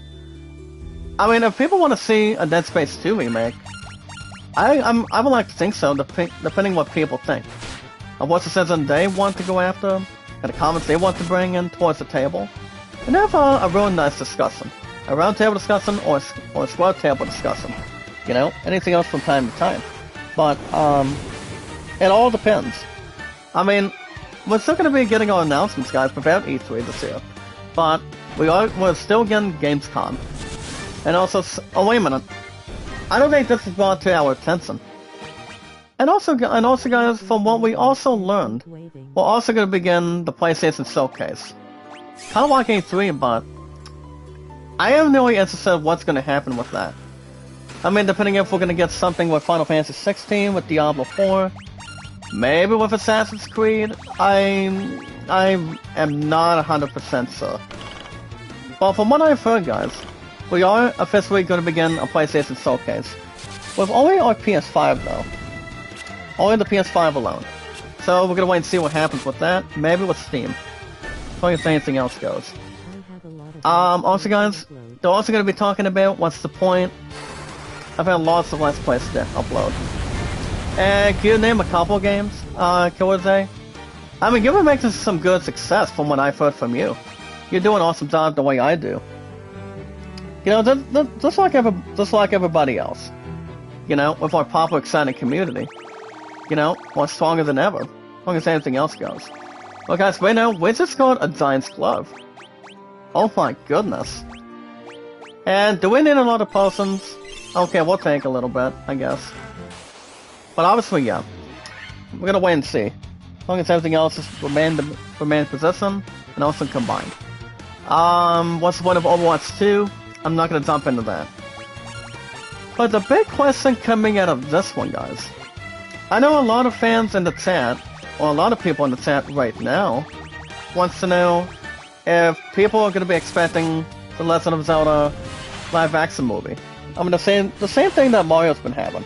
I mean, if people want to see a Dead Space 2 remake, I would like to think so, depending what people think of what the citizen they want to go after, and the comments they want to bring in towards the table, and have a real nice discussion, a round table discussion or a square table discussion. You know, anything else from time to time. But it all depends. I mean, we're still going to be getting our announcements, guys, without E3 this year. But we're still getting Gamescom. And also, oh wait a minute, I don't think this is brought to our attention. And also guys, from what we also learned, we're also going to begin the PlayStation Showcase. Kind of like E3, but I am really interested in what's going to happen with that. I mean, depending if we're going to get something with Final Fantasy 16, with Diablo 4, maybe with Assassin's Creed, I am not 100% sure. But from what I've heard, guys, we are officially going to begin a PlayStation Showcase. With only our PS5, though. Only the PS5 alone. So we're going to wait and see what happens with that. Maybe with Steam. So if anything else goes. Also, guys, they're also going to be talking about what's the point. I've had lots of Let's Plays to upload. And can you name a couple games, Killadzay? I mean, you've been making some good success from what I've heard from you. You're doing an awesome job the way I do. You know, just like everybody else. You know, with our popular, exciting community. You know, we're stronger than ever. As long as anything else goes. Well, guys, right now, we just got a Giant's Glove. Oh my goodness. And do we need a lot of potions? Okay, we'll take a little bit, I guess. But obviously, yeah. We're gonna wait and see. As long as everything else is remain position and also combined. What's the point of Overwatch 2? I'm not gonna jump into that. But the big question coming out of this one, guys. I know a lot of fans in the chat, or a lot of people in the chat right now, wants to know if people are going to be expecting the Legend of Zelda live-action movie. I mean, the same thing that Mario's been having.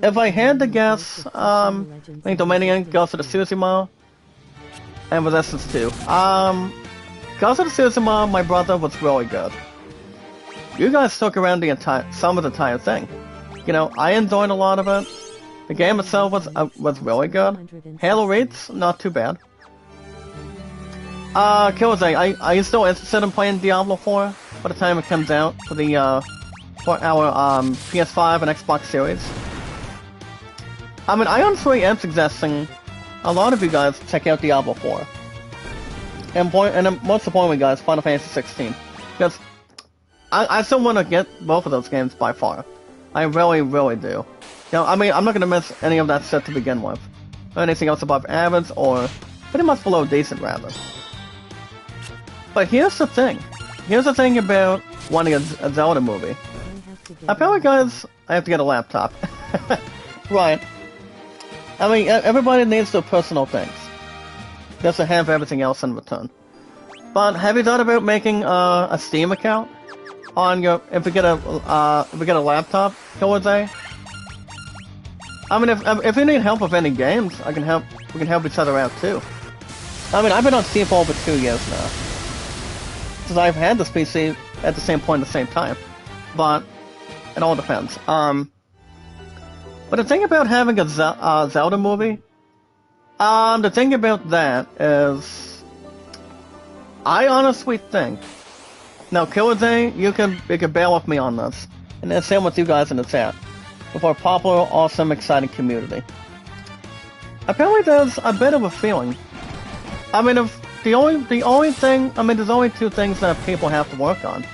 If I had to guess, I think Dominion, Ghost of Tsushima, and Resistance 2. Ghost of Tsushima, my brother, was really good. You guys stuck around some of the entire thing. You know, I enjoyed a lot of it. The game itself was really good. Halo Reach, not too bad. Killzone, are you still interested in playing Diablo 4 by the time it comes out for the for our PS5 and Xbox Series? I mean, I honestly am suggesting a lot of you guys check out Diablo 4. And most importantly, guys, Final Fantasy 16. Because I still want to get both of those games by far. I really, really do. You know, I mean, I'm not going to miss any of that set to begin with. Or anything else above average, or pretty much below decent, rather. But here's the thing. Here's the thing about wanting a Zelda movie. Apparently, guys, I have to get a laptop. Right. I mean, everybody needs their personal things. Just to have everything else in return. But have you thought about making a Steam account on your if we get a laptop, Killzone? I mean, if you need help with any games, we can help each other out too. I mean, I've been on Steam for over 2 years now. Since I've had this PC at the same point at the same time. But it all depends. But the thing about having a Zelda movie, the thing about that is, I honestly think, now Killzone, you can bear with me on this, and then same with you guys in the chat, with our popular, awesome, exciting community. Apparently there's a bit of a feeling. I mean, if the only thing, I mean, there's only two things that people have to work on.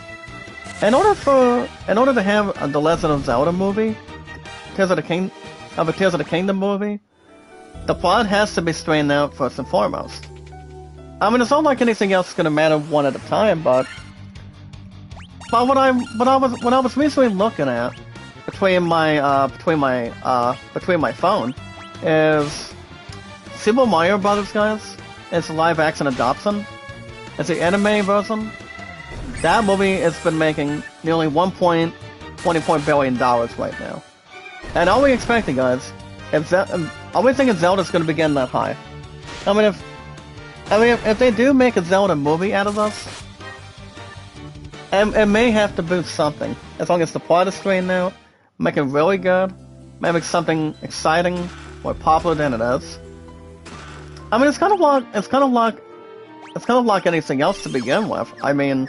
In order to have the Legend of Zelda movie, Tears of the Kingdom movie, the plot has to be straightened out first and foremost. I mean, it's not like anything else is gonna matter one at a time, but what I was recently looking at between my phone is Super Mario Brothers, guys. It's a live action adoption. It's the anime version. That movie has been making nearly $1.24 billion right now. And all we expecting, guys, are we thinking Zelda's going to be getting that high? I mean, if they do make a Zelda movie out of this, it may have to boost something. As long as the plot is straightened out, make it really good, maybe something exciting, more popular than it is. I mean, it's kind of like anything else to begin with. I mean,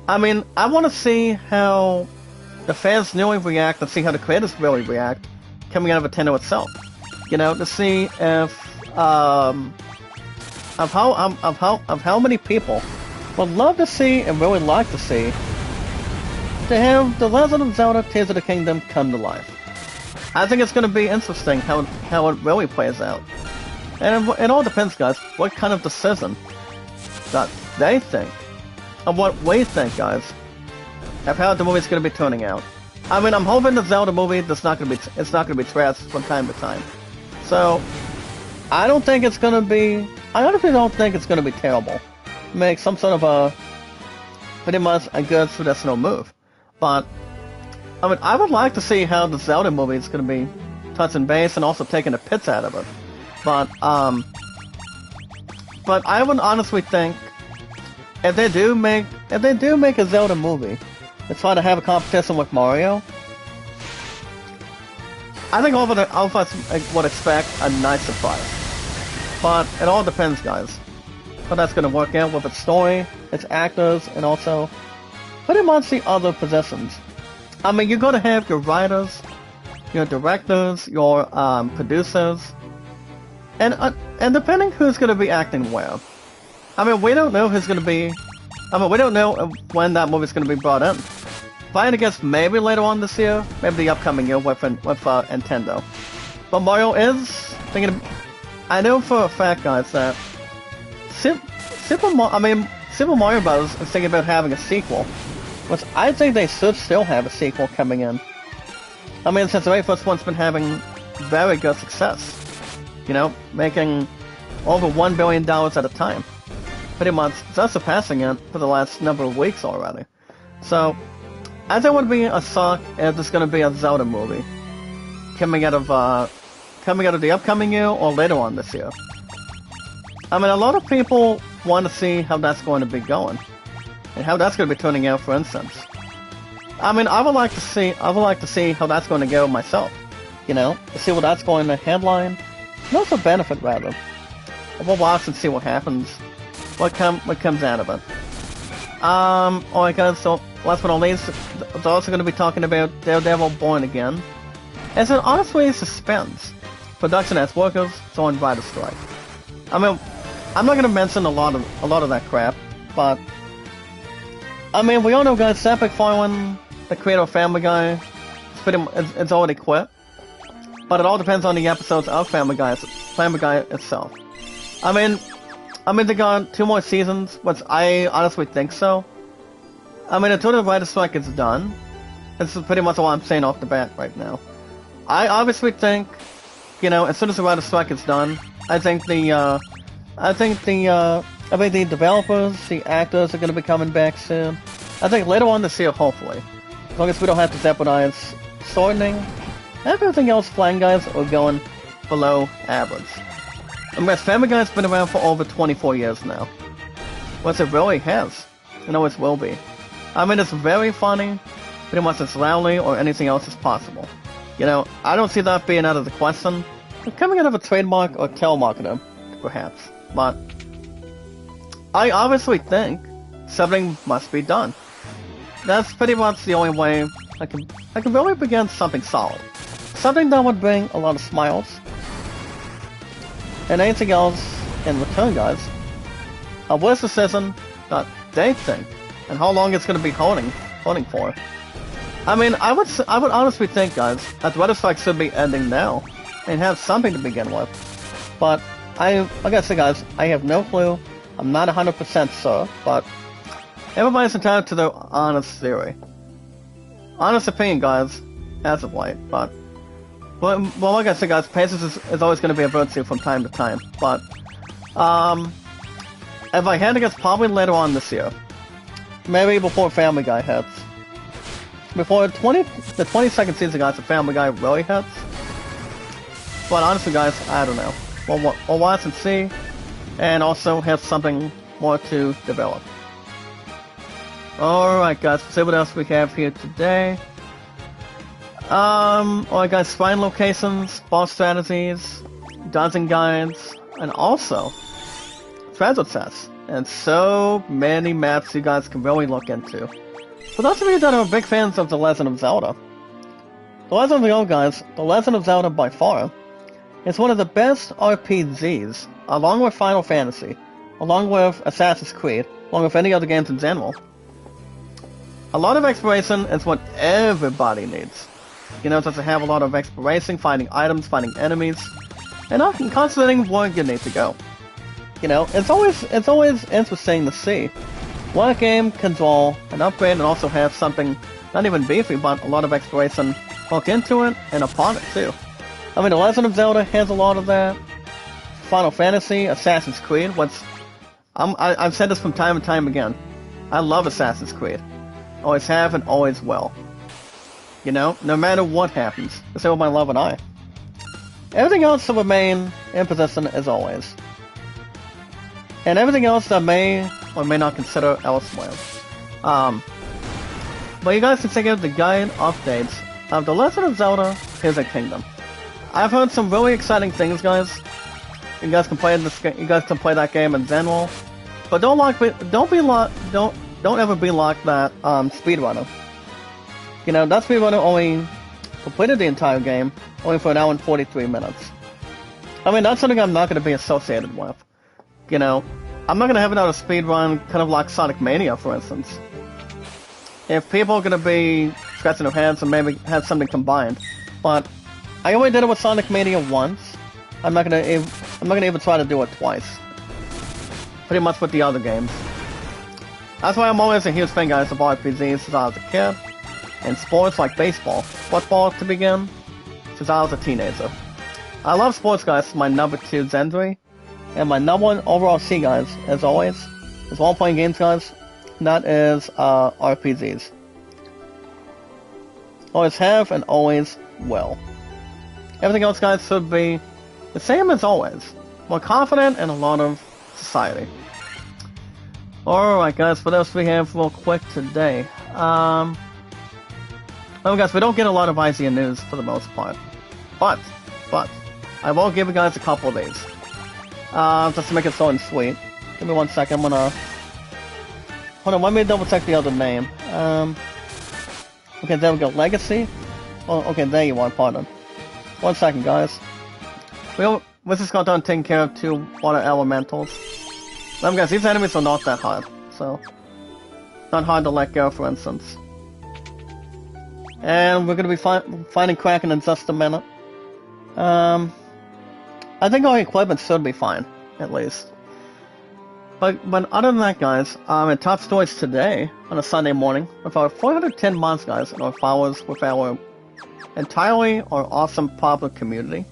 I want to see how the fans really react and see how the creators really react coming out of Nintendo itself. You know, to see if of how many people would love to see and really like to see to have the Legend of Zelda Tears of the Kingdom come to life. I think it's going to be interesting how it really plays out. And it all depends, guys, what kind of decision that they think, and what we think, guys, of how the movie's going to be turning out. I mean, I'm hoping the Zelda movie it's not going to be trash from time to time. So, I honestly don't think it's going to be terrible. Make some sort of a, pretty much a good traditional move. But, I mean, I would like to see how the Zelda movie is going to be touching base and also taking the piss out of it. But I would honestly think if they do make a Zelda movie and try to have a competition with Mario, I think all of us would expect a nice surprise. But it all depends, guys. How that's going to work out with its story, its actors, and also pretty much the other positions. I mean, you're going to have your writers, your directors, your producers, and depending who's going to be acting where. I mean, we don't know who's going to be. I mean, we don't know when that movie's going to be brought in. If I had to guess, maybe later on this year, maybe the upcoming year with Nintendo. But Mario is thinking. I know for a fact, guys, that Super Mario Bros. Is thinking about having a sequel, which I think they should still have a sequel coming in. I mean, since the very first one's been having very good success. You know, making over $1 billion at a time. Pretty much just surpassing it for the last number of weeks already. So, I think it would be a suck if there's gonna be a Zelda movie coming out of the upcoming year or later on this year. I mean, a lot of people want to see how that's going to be going, and how that's going to be turning out, for instance. I mean, I would like to see how that's going to go myself. You know, to see what that's going to headline, and also benefit rather. We'll watch and see what happens, what comes out of it. Alright guys, so last but not least, we're also going to be talking about Daredevil Born Again. It's an honestly suspense. Production as workers, so on writer strike. I mean, I'm not going to mention a lot of that crap, but I mean, we all know guys, Seth MacFarlane, the creator of Family Guy, it's already quit. But it all depends on the episodes of Family Guy itself. I mean, they got 2 more seasons, which I honestly think so. I mean, until the writer strike is done, this is pretty much all I'm saying off the bat right now. I obviously think, you know, as soon as the writer strike is done, I think the developers, the actors are going to be coming back soon. I think later on this year, hopefully. As long as we don't have to jeopardize shortening. Everything else flying guys are going below average. And yes, Family Guy's been around for over 24 years now. Well, it really has. And always will be. I mean, it's very funny, pretty much as loudly or anything else as possible. You know, I don't see that being out of the question. It's coming out of a trademark or telemarketer, perhaps. But I obviously think something must be done. That's pretty much the only way I can really begin something solid. Something that would bring a lot of smiles. And anything else in return, guys. A voice decision that they think and how long it's going to be holding for. I mean, I would honestly think, guys, that the writer strike should be ending now and have something to begin with. But like I said, guys, I have no clue. I'm not 100% sure, but everybody's entitled to their honest theory. Honest opinion, guys, as of late, but well, like I said, guys, patience is always going to be a virtue from time to time. But if I had to guess, probably later on this year, maybe before Family Guy hits, before the 22nd season, guys, of Family Guy really hits. But honestly, guys, I don't know. We'll watch and see, and also have something more to develop. Alright, guys, let's see what else we have here today. Alright guys, find locations, boss strategies, dungeon guides, and also treasure chests, and so many maps you guys can really look into. For those of you that are big fans of The Legend of Zelda, The Legend of Zelda, guys, The Legend of Zelda by far is one of the best RPGs, along with Final Fantasy, along with Assassin's Creed, along with any other games in general. A lot of exploration is what everybody needs. You know, just to have a lot of exploration, finding items, finding enemies, and often concentrating where you need to go. You know, it's always interesting to see what a game can draw and upgrade and also have something not even beefy, but a lot of exploration hooked into it and upon it too. I mean, The Legend of Zelda has a lot of that. Final Fantasy, Assassin's Creed, I've said this from time and time again. I love Assassin's Creed. Always have and always will. You know, no matter what happens, the same with my love and I. Everything else will remain in position as always. And everything else I may or may not consider elsewhere. But you guys can check out the guide updates of The Legend of Zelda Tears of the Kingdom. I've heard some really exciting things, guys. You guys can play that game in general. But don't ever be like that speedrunner. You know, that speedrunner only completed the entire game, only for 1 hour and 43 minutes. I mean, that's something I'm not going to be associated with. You know, I'm not going to have another speedrun kind of like Sonic Mania, for instance. If people are going to be scratching their heads and maybe have something combined. But I only did it with Sonic Mania once. I'm not going to even try to do it twice. Pretty much with the other games. That's why I'm always a huge fan, guys, of RPGs since I was a kid. And sports like baseball, football to begin, since I was a teenager. I love sports, guys, my number 2 Zendry. And my number one overall C, guys, as always, is role-playing games, guys. And that is RPGs. Always have and always will. Everything else, guys, should be the same as always. More confident and a lot of society. Alright, guys, what else we have real quick today? Well, guys, we don't get a lot of IZN news for the most part. But, I will give you guys a couple of these. Just to make it short and sweet. Give me 1 second, I'm gonna... Hold on, let me double check the other name. Okay, there we go, Legacy? Oh, okay, there you are, pardon. 1 second, guys. We're just got done taking care of 2 water elementals. Guys, these enemies are not that hard, so... Not hard to let go, for instance. And we're gonna be finding Kraken in just a minute. I think our equipment should be fine, at least. But other than that, guys, in top stories today, on a Sunday morning, with our 410 mods, guys, and our followers with our entirely our awesome popular community.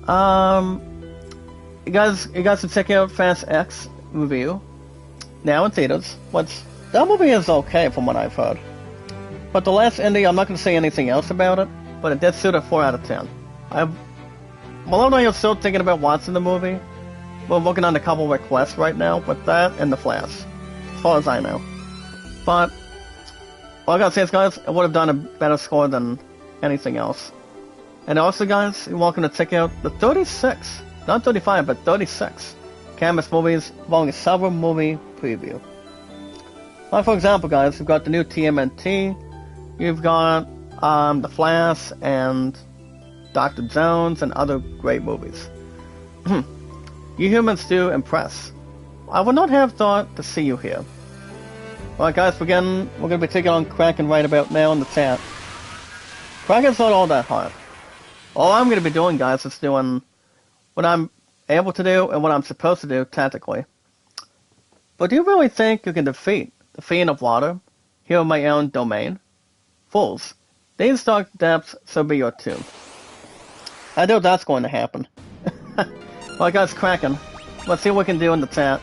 You guys should check out Fast X review. Now in theaters. That movie is okay from what I've heard. But the last indie, I'm not going to say anything else about it, but it did suit a 4 out of 10. Malone and I are still thinking about watching the movie. We're working on a couple requests right now with that and The Flash, as far as I know. But all I gotta say is, guys, it would have done a better score than anything else. And also, guys, you're welcome to check out the 36, not 35, but 36 Canvas Movies Volume 7 movie preview. Like, for example, guys, you've got the new TMNT, you've got The Flash and Dr. Jones and other great movies. You humans do impress. I would not have thought to see you here. Alright, guys, we're gonna be taking on Kraken right about now in the chat. Kraken's not all that hard. All I'm gonna be doing, guys, is doing what I'm able to do and what I'm supposed to do tactically. But do you really think you can defeat the Fiend of Water here in my own domain? Fools. These dark depths shall be your tomb. I know that's going to happen. Well, guys, Kraken. Let's see what we can do in the chat.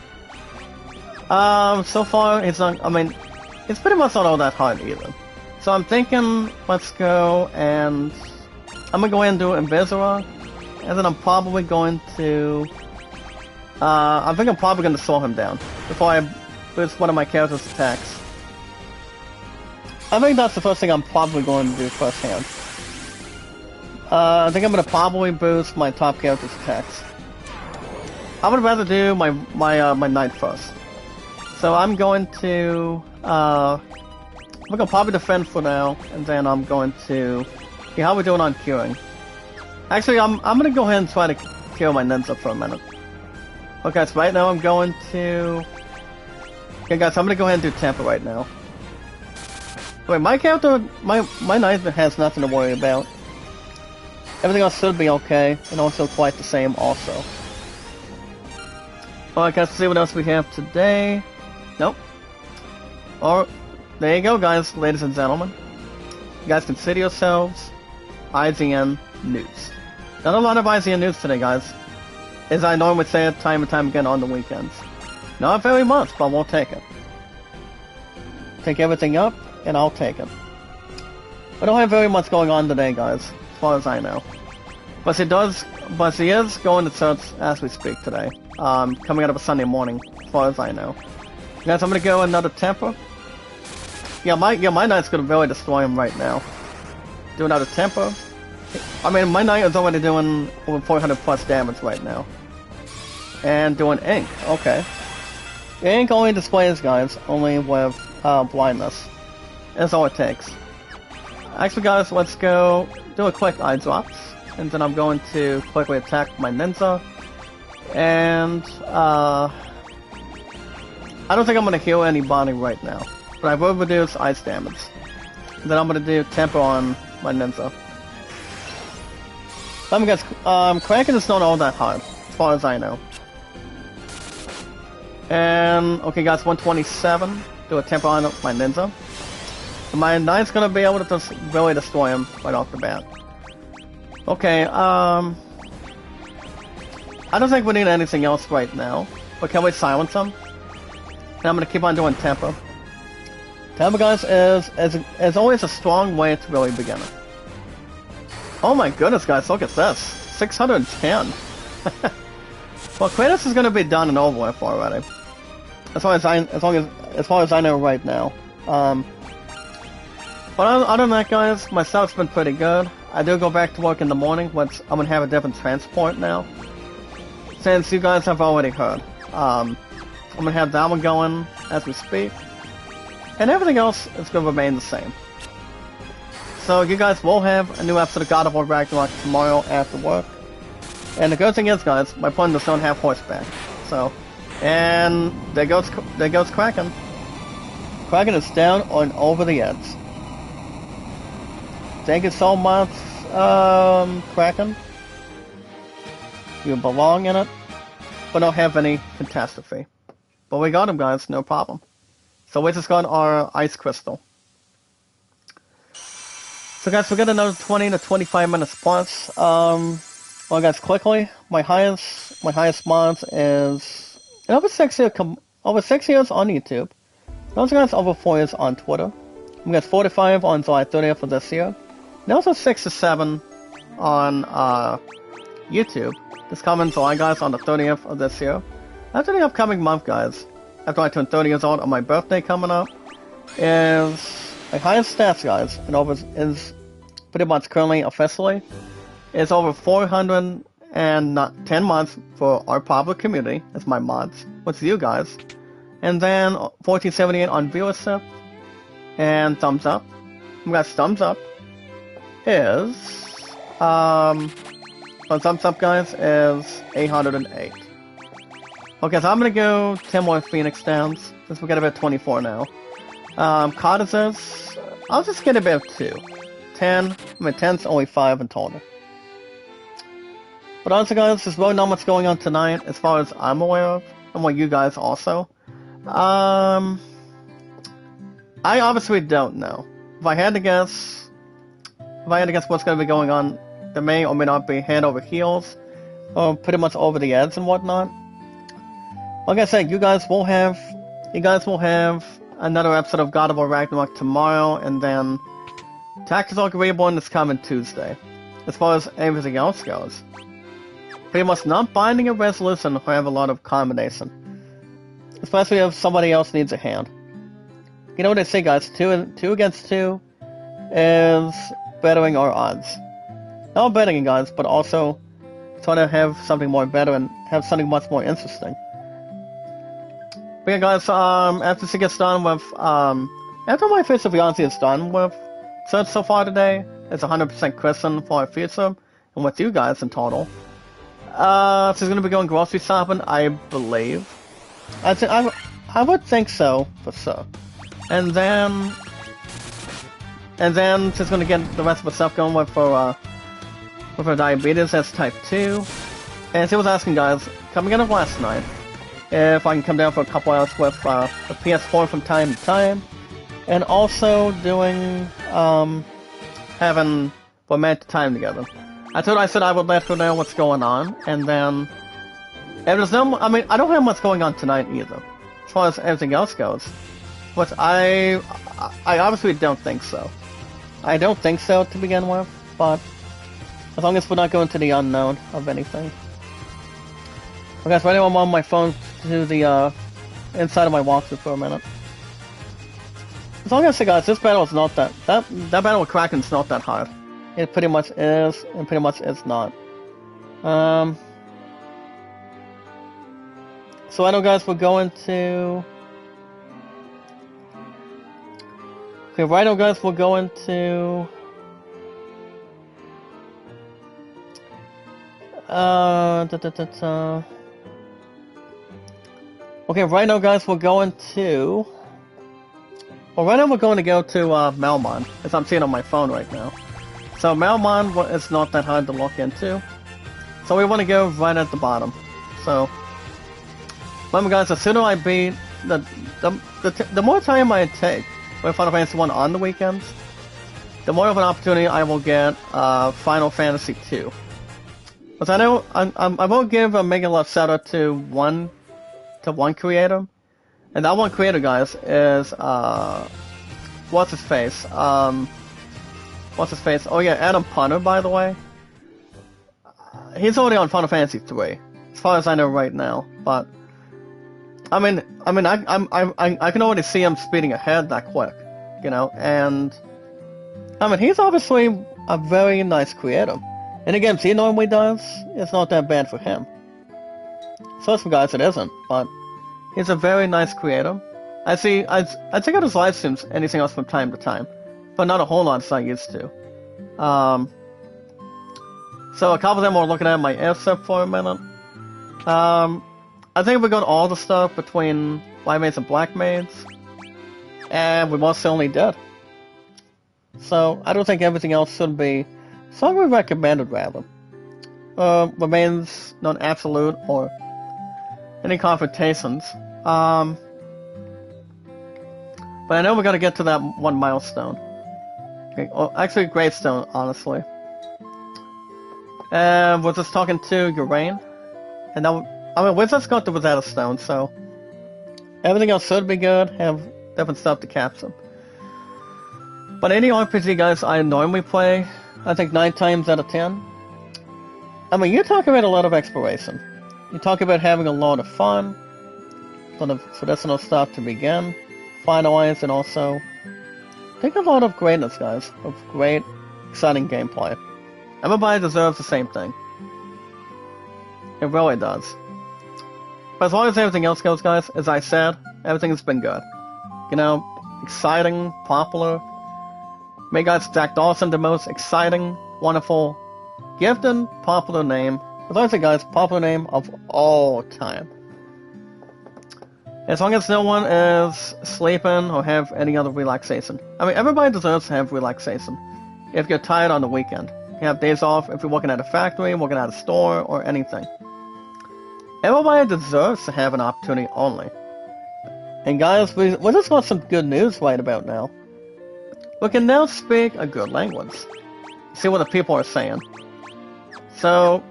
So far, it's not, it's pretty much not all that hard either. So I'm thinking, let's go and... I'm gonna go ahead and do Invisora. And then I'm probably going to... I think I'm probably going to slow him down before I boost one of my character's attacks. I think that's the first thing I'm probably going to do firsthand. I think I'm going to probably boost my top character's attacks. I would rather do my knight first. So I'm going to... we're going to probably defend for now, and then I'm going to... see how we're doing on curing. Actually, I'm going to go ahead and try to cure my ninja for a minute. Okay, so right now I'm going to... Okay, guys, I'm going to go ahead and do Temper right now. Wait, my character... My knight has nothing to worry about. Everything else should be okay, and also quite the same also. Alright, guys, let's see what else we have today. Nope. Or, there you go, guys, ladies and gentlemen. You guys consider yourselves IZN News. Not a lot of IZN News today, guys. As I normally say it time and time again on the weekends. Not very much, but we'll take it. Take everything up, and I'll take it. I don't have very much going on today, guys, as far as I know. But he is going to church as we speak today. Coming out of a Sunday morning, as far as I know. Guys, I'm gonna go another Temper. Yeah, my knight's gonna really destroy him right now. Do another Temper. I mean, my knight is already doing over 400 plus damage right now. And doing Ink, okay. Ink only displays, guys, only with blindness. That's all it takes. Actually, guys, let's go do a quick eye drops. And then I'm going to quickly attack my ninja. And, I don't think I'm going to heal anybody right now. But I will reduce ice damage. And then I'm going to do Temper on my ninja. Let me guess, Kraken is not all that hard, as far as I know. And, okay guys, 127. Do a Temper on my ninja. So my knight's going to be able to just really destroy him right off the bat. Okay, I I don't think we need anything else right now. But can we silence them? And I'm gonna keep on doing tempo. Tempo, guys, is always a strong way to really begin it. Oh my goodness, guys, look at this. 610. Well, Kratos is gonna be done and over with already. As far as I know right now. But other than that, guys, my stuff's been pretty good. I do go back to work in the morning, once I'm gonna have a different transport now. Since you guys have already heard. I'm gonna have that one going as we speak. And everything else is gonna remain the same. So you guys will have a new episode of God of War Ragnarok tomorrow after work. And the good thing is, guys, my opponent does not have horseback. So, and there goes Kraken. Kraken is down and over the edge. Thank you so much, Kraken. You belong in it, but don't have any catastrophe. But we got him, guys, no problem. So we just got our ice crystal. So guys, we got another 20 to 25 minutes plus. Well, guys, quickly, my highest mods is over 6 years on YouTube. Those guys over 4 years on Twitter. We got 45 on July 30th of this year. And also 6 to 7 on YouTube. This coming July, guys, on the 30th of this year. After the upcoming month, guys, after I turn 30 years old on my birthday coming up, is my highest stats, guys, and is pretty much currently officially is over 410 months for our public community. That's my mods. What's you guys? And then 1478 on viewership and thumbs up. We got thumbs up is thumbs up, guys, is 808. Okay, so I'm gonna go 10 more Phoenix downs since we got about 24 now. Cottages, I'll just get about 2. 10's only 5 in total. But honestly, guys, there's really not much going on tonight as far as I'm aware of, and what you guys also. I obviously don't know. If I had to guess what's going to be going on, there may or may not be head over heels, or pretty much over the edge and whatnot. Like I said, you guys will have another episode of God of War Ragnarok tomorrow, and then Tactical Reborn is coming Tuesday. As far as everything else goes, pretty much not binding a resolution or have a lot of combination. Especially if somebody else needs a hand. You know what they say, guys, 2 against 2 is bettering our odds. Not betting, guys, but also trying to have something more better and have something much more interesting. But yeah, guys, after she gets done with, after my Face of Beyonce is done with search so far today, it's 100% Kristen for our future, and with you guys in total. She's gonna be going grocery shopping, I believe. I would think so, for sure. And then she's gonna get the rest of the stuff going with her diabetes, that's type 2. And she was asking, guys, coming in of last night, if I can come down for a couple hours with the PS4 from time to time. And also doing, having romantic time together. I said I would let her know what's going on, and then... And there's no... I mean, I don't have much going on tonight either, as far as everything else goes. But I obviously don't think so. I don't think so to begin with, but... As long as we're not going to the unknown of anything. Okay, guys, right now I'm on my phone to the, inside of my walkthrough for a minute. As long as I say, guys, this battle is not that battle with Kraken's not that hard. It pretty much is, and pretty much is not. So I know, guys, we're going to... Okay, right now, guys, we're going to... Okay, right now, guys, we're going to... Well, right now we're going to go to Melmon, as I'm seeing on my phone right now. So Melmon is not that hard to look into. So we want to go right at the bottom. So, remember, guys, the sooner I beat, the more time I take with Final Fantasy 1 on the weekends, the more of an opportunity I will get Final Fantasy 2. But I know I won't give a Mega Love Shadow to one creator, and that one creator, guys, is what's his face? What's his face? Oh yeah, Adam Punter, by the way. He's already on Final Fantasy 3, as far as I know right now. But I can already see him speeding ahead that quick, you know. And I mean, he's obviously a very nice creator. And the games he normally does, it's not that bad for him. So for guys, it isn't. But he's a very nice creator. I check out his live streams, anything else from time to time, but not a whole lot as I used to. So a couple of them were looking at my airship for a minute. I think we got all the stuff between White Maids and Black Maids, and we mostly only did. So I don't think everything else should be strongly recommended, rather. Remains non-absolute or any confrontations. But I know we gotta get to that one milestone. Okay, well, actually, gravestone, honestly. We're just talking to Urain, and now, I mean, we just got the Rosetta Stone, so everything else should be good. Have different stuff to capture. But any RPG, guys, I normally play, I think 9 times out of 10. I mean, you talk about a lot of exploration. You talk about having a lot of fun, a lot of traditional stuff to begin, finalize, and also I think a lot of greatness, guys, of great, exciting gameplay. Everybody deserves the same thing. It really does. But as long as everything else goes, guys, as I said, everything has been good. You know, exciting, popular. Made guys Jack Dawson the most exciting, wonderful, gifted, popular name. As I say, guys, popular name of all time. As long as no one is sleeping or have any other relaxation. I mean, everybody deserves to have relaxation. If you're tired on the weekend. You have days off if you're working at a factory, working at a store, or anything. Everybody deserves to have an opportunity only. And guys, we just got some good news right about now. We can now speak a good language. See what the people are saying. So,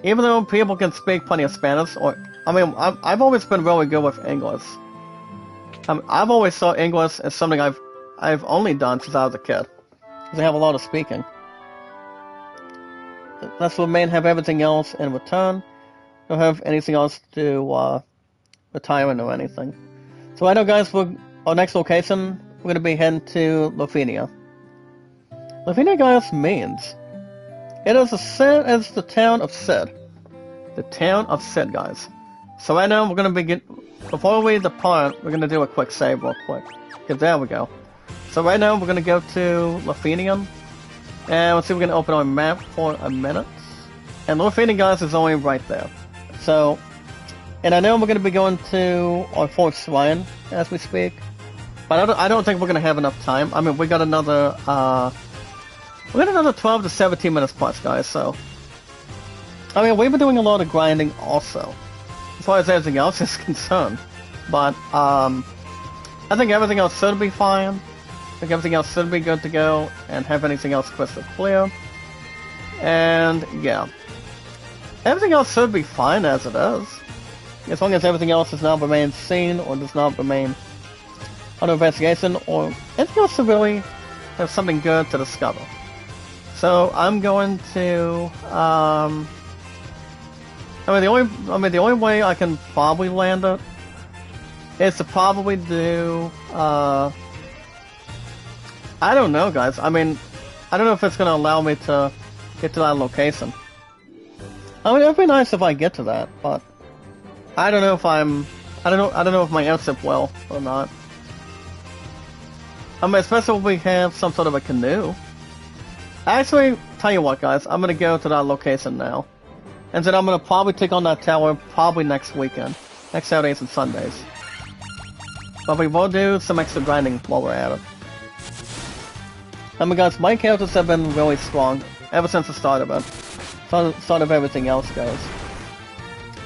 even though people can speak plenty of Spanish, or I mean, I've always been really good with English. I've always saw English as something I've only done since I was a kid. Because I have a lot of speaking. That's what may have everything else in return. Don't have anything else to retirement or anything. So I know, guys, our next location, we're going to be heading to Lothinia. Lothinia, guys, means it is the town of Sid. The town of Sid, guys. So right now, we're going to begin. Before we depart, we're going to do a quick save real quick. Okay, there we go. So right now, we're going to go to Lothinia. And let's see if we can open our map for a minute. And Lothinia, guys, is only right there. So, and I know we're going to be going to our 4th shrine as we speak. But I don't think we're going to have enough time. I mean, we got another 12 to 17 minutes plus, guys, so. I mean, we've been doing a lot of grinding also. As far as everything else is concerned. But, I think everything else should be fine. I think everything else should be good to go, and have anything else crystal clear. And, yeah. Everything else should be fine as it is. As long as everything else does not remain seen, or does not remain under investigation, or anything else to really have something good to discover. So, I'm going to, the only way I can probably land it is to probably do, I don't know, guys. I mean, I don't know if it's going to allow me to get to that location. I mean, it'd be nice if I get to that, but I don't know if I don't know if my airship will or not. I mean, especially if we have some sort of a canoe. Actually, tell you what, guys, I'm going to go to that location now. And then I'm going to probably take on that tower probably next weekend. Next Saturdays and Sundays. But we will do some extra grinding while we're at it. I mean, guys, my characters have been really strong ever since the start of it. Start of everything else goes.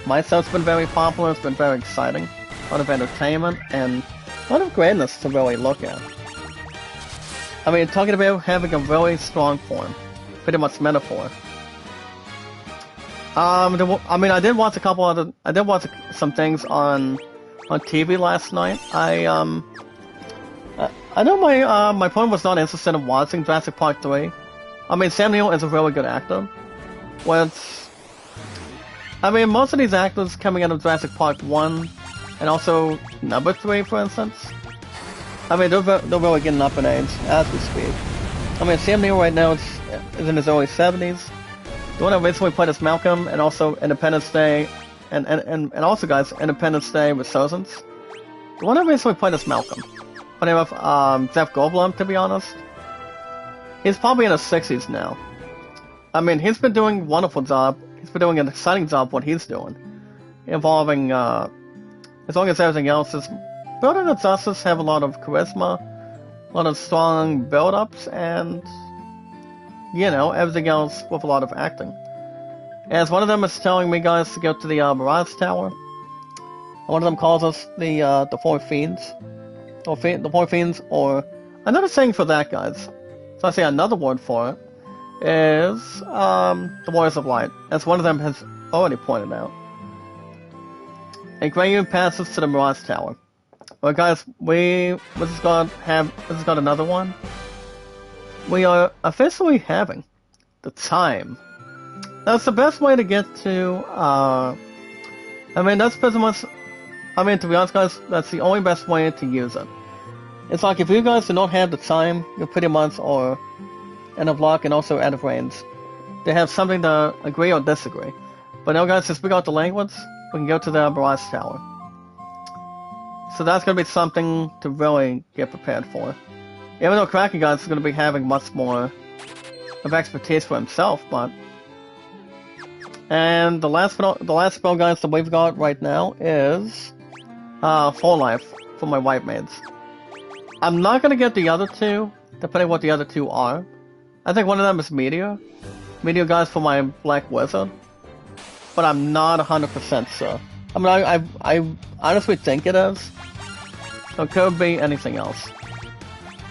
My stuff's been very popular, it's been very exciting. A lot of entertainment, and a lot of greatness to really look at. I mean, talking about having a really strong form. Pretty much metaphor. I mean, I did watch a couple other. I did watch some things on TV last night. I know my point was not interested in watching Jurassic Park 3. I mean, Sam Neill is a really good actor. I mean, most of these actors coming out of Jurassic Park 1 and also number 3, for instance. I mean, they're really getting up in age as we speak. I mean, Sam Neill right now is in his early 70s. The one that recently played as Malcolm, and also Independence Day, and also, guys, Independence Day Resurgence. The one that recently played as Malcolm. But anyway, Jeff Goldblum, to be honest. He's probably in his 60s now. I mean, he's been doing a wonderful job. He's been doing an exciting job what he's doing. Involving, as long as everything else is... Building and Justice have a lot of charisma, a lot of strong build-ups, and... You know, everything else with a lot of acting. As one of them is telling me, guys, to go to the Mirage Tower. One of them calls us the Four Fiends. Or the Four Fiends, or... Another saying for that, guys. So I say another word for it. Is the Warriors of Light, as one of them has already pointed out. A Greyu passes to the Mirage Tower. Well, guys, this has got another one. We are officially having the time. That's the best way to get to. I mean, that's pretty much. I mean, to be honest, guys, that's the only best way to use it. It's like if you guys do not have the time, you're pretty much or end of luck and also out of range. They have something to agree or disagree. But now, guys, since we got the language, we can go to the Mirage Tower. So that's going to be something to really get prepared for. Even though Kraken, guys, is going to be having much more of expertise for himself, but... And the last spell, guys, that we've got right now is... Full Life for my White Maids. I'm not going to get the other two, depending on what the other two are. I think one of them is Meteor. Meteor, guys, for my Black Wizard. But I'm not 100% sure. I mean, I honestly think it is. So it could be anything else.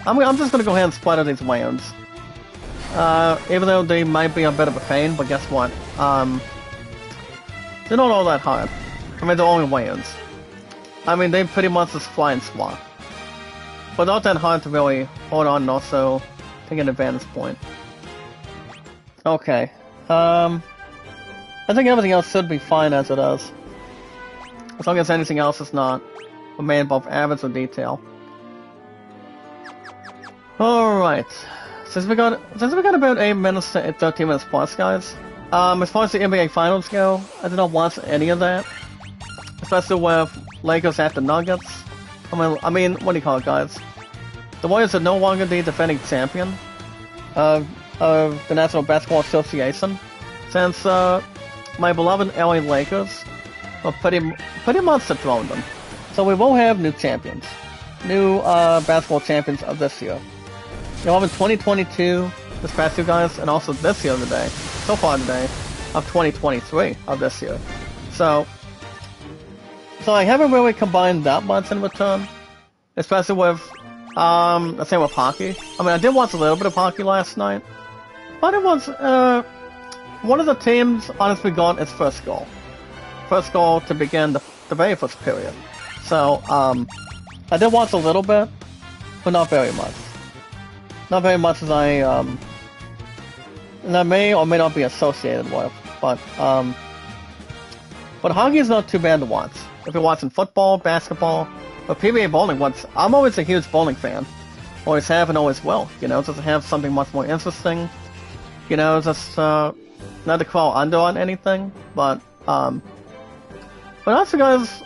I'm just gonna go ahead and splatter these lands. Even though they might be a bit of a pain, but guess what? They're not all that hard. I mean, they're only lands. I mean, they pretty much just fly and swap. But not that hard to really hold on and also take an advantage point. Okay. I think everything else should be fine as it is. As long as anything else is not remain above average or detail. Alright. Since we got about 8 minutes to 13 minutes plus, guys. As far as the NBA Finals go, I did not watch any of that. Especially with Lakers at the Nuggets. I mean, what do you call it, guys? The Warriors are no longer the defending champion of the National Basketball Association, since my beloved LA Lakers are pretty much dethroned them. So we will have new champions, new basketball champions of this year. You'll have in 2022, this past year, guys, and also this year today, so far today, of 2023 of this year. So I haven't really combined that much in return, especially with, let's say with hockey. I mean, I did watch a little bit of hockey last night, but it was, one of the teams honestly got its first goal. First goal to begin the very first period. So, I did watch a little bit, but not very much. Not very much as and I may or may not be associated with, but hockey is not too bad to watch. If you're watching football, basketball, but PBA bowling, I'm always a huge bowling fan. Always have and always will, you know, just to have something much more interesting. You know, just, not to crawl under on anything, but also, guys,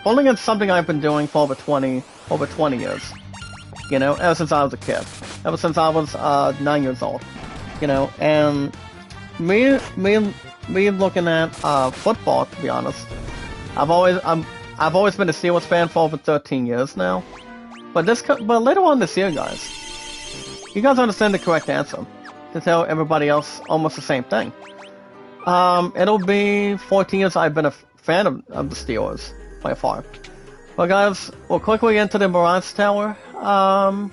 bowling is something I've been doing for over 20 years. You know, ever since I was a kid. Ever since I was 9 years old. You know, and me looking at football, to be honest. I've always been a Steelers fan for over 13 years now. But later on this year, guys, you guys understand the correct answer. To tell everybody else almost the same thing. It'll be 14 years I've been a fan of the Steelers, by far. Well, guys, we'll quickly into the Mirage Tower. We're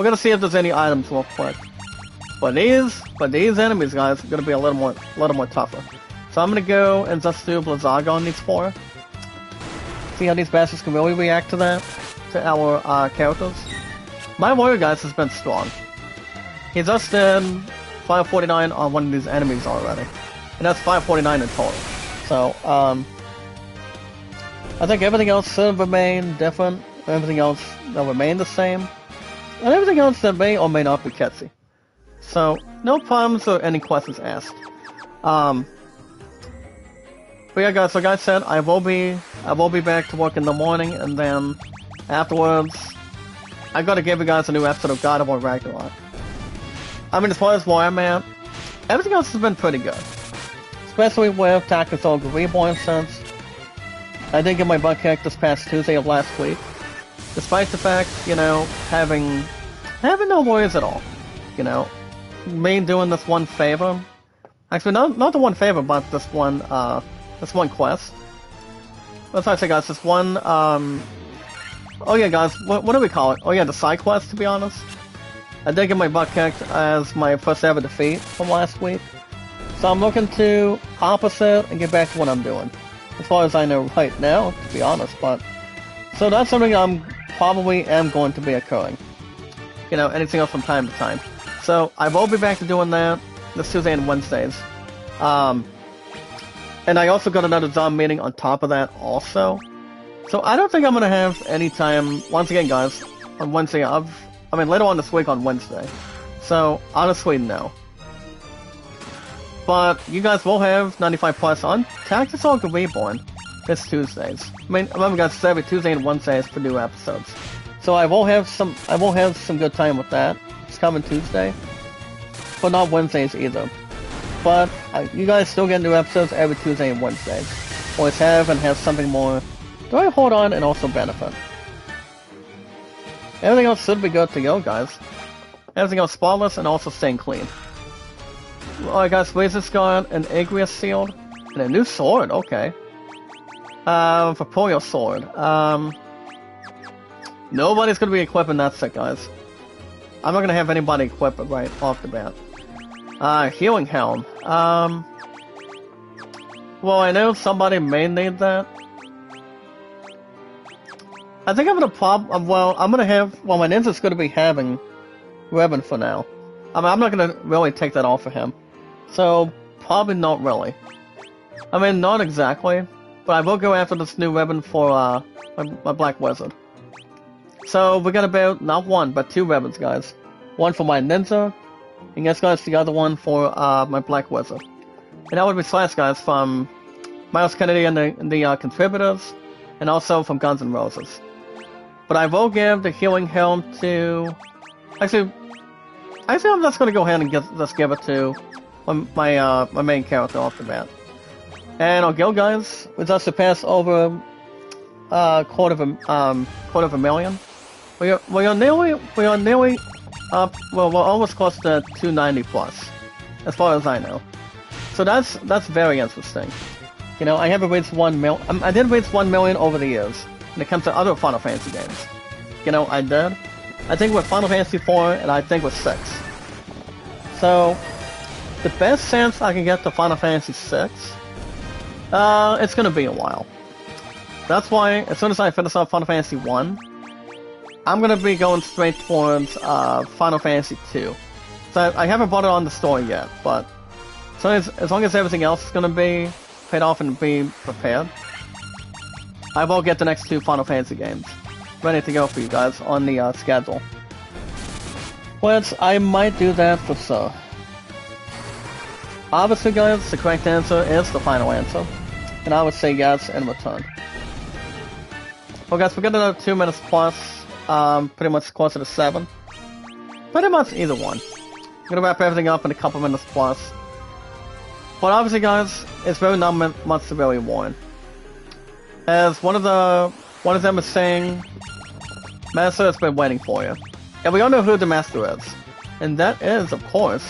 gonna see if there's any items real quick. But these enemies, guys, are gonna be a little more tougher. So I'm gonna go and just do Blizzaga on these 4. See how these bastards can really react to that, to our characters. My warrior, guys, has been strong. He just did 549 on one of these enemies already, and that's 549 in total. So I think everything else should remain different. Everything else will remain the same, and everything else that may or may not be catchy. So no problems or any questions asked. But yeah, guys, like I said, I will be back to work in the morning, and then afterwards, I gotta give you guys a new episode of God of War Ragnarok. I mean, as far as where I'm at, everything else has been pretty good. Especially with Tactics Ogre Reborn since I did get my butt kicked this past Tuesday of last week. Despite the fact, you know, having no worries at all. You know, me doing this one favor. Actually, not the one favor, but this one quest. That's what I say, guys. This one, oh yeah, guys, what do we call it? Oh yeah, the side quest, to be honest. I did get my butt kicked as my first ever defeat from last week. So I'm looking to opposite and get back to what I'm doing. As far as I know right now, to be honest, but... So that's something I'm probably am going to be occurring. You know, anything else from time to time. So I will be back to doing that this Tuesday and Wednesdays. And I also got another Zom meeting on top of that also. So I don't think I'm going to have any time, once again guys, on Wednesday later on this week on Wednesday. So, honestly, no. But you guys will have 95 plus on Tactics Ogre Reborn this Tuesdays. I mean, remember guys, it's every Tuesday and Wednesdays for new episodes. So I will have some good time with that. It's coming Tuesday. But not Wednesdays either. But you guys still get new episodes every Tuesday and Wednesdays. Always have and have something more to really hold on and also benefit. Everything else should be good to go, guys. Everything else spotless and also staying clean. Alright guys, Razor Scar, an Agrius Shield, and a new sword, okay. Vaporeal Sword. Nobody's gonna be equipping that set, guys. I'm not gonna have anybody equip it right off the bat. Healing Helm. Well, I know somebody may need that. I think I'm gonna my ninja's gonna be having Revan for now. I mean, I'm not gonna really take that off for him. So, probably not really. I mean, not exactly, but I will go after this new Revan for, my Black Wizard. So, we got about, not one, but 2 Revans, guys. One for my ninja, and guys, the other one for, my Black Wizard. And that would be Slash, guys, from Miles Kennedy and the contributors, and also from Guns N' Roses. But I will give the Healing Helm to... Actually, I'm just gonna go ahead and just give it to my main character off the bat. And our guild, guys, we just surpassed over quarter of a million. We are nearly up. Well, we're almost close to 290 plus, as far as I know. So that's very interesting. You know, I haven't reached 1 million. I did reach 1 million over the years when it comes to other Final Fantasy games. You know, I did. I think with Final Fantasy 4 and I think with 6. So, the best chance I can get to Final Fantasy 6, it's gonna be a while. That's why, as soon as I finish up Final Fantasy 1, I'm gonna be going straight towards Final Fantasy 2. So I haven't bought it on the store yet, but as long as everything else is gonna be paid off and be prepared, I will get the next 2 Final Fantasy games ready to go for you guys on the schedule. Which I might do that for sure. Obviously, guys, the correct answer is the final answer, and I would say yes in return. Well, guys, we got another 2 minutes plus, pretty much closer to 7. Pretty much either one. I'm gonna wrap everything up in a couple minutes plus. But obviously, guys, it's really not much to really warn. As one of them is saying, Master has been waiting for you. And we all know who the Master is. And that is, of course,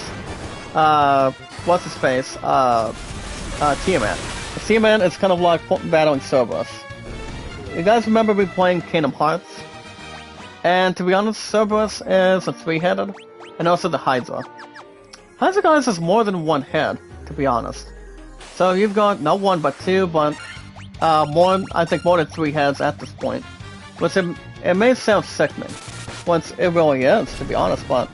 what's his face? Tiamat. Tiamat is kind of like battling Cerberus. You guys remember me playing Kingdom Hearts? And to be honest, Cerberus is a 3-headed, and also the Hydra. Hanzo guys is more than one head, to be honest. So you've got not one but two, but I think more than 3 heads at this point. Which it may sound sickening, once it really is, to be honest, but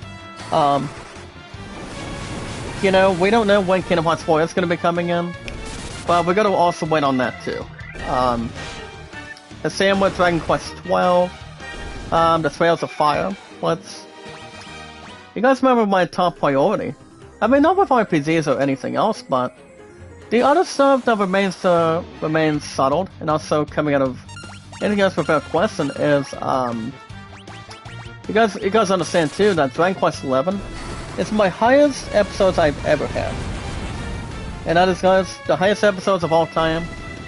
you know, we don't know when Kingdom Hearts 4 is going to be coming in, but we're going to also wait on that too. The same with Dragon Quest 12, the Trails of Fire. You guys remember my top priority? I mean, not with RPGs or anything else, but the other stuff that remains subtle, and also coming out of anything else without question is, you guys understand too that Dragon Quest 11 is my highest episodes I've ever had. And that is, guys, the highest episodes of all time.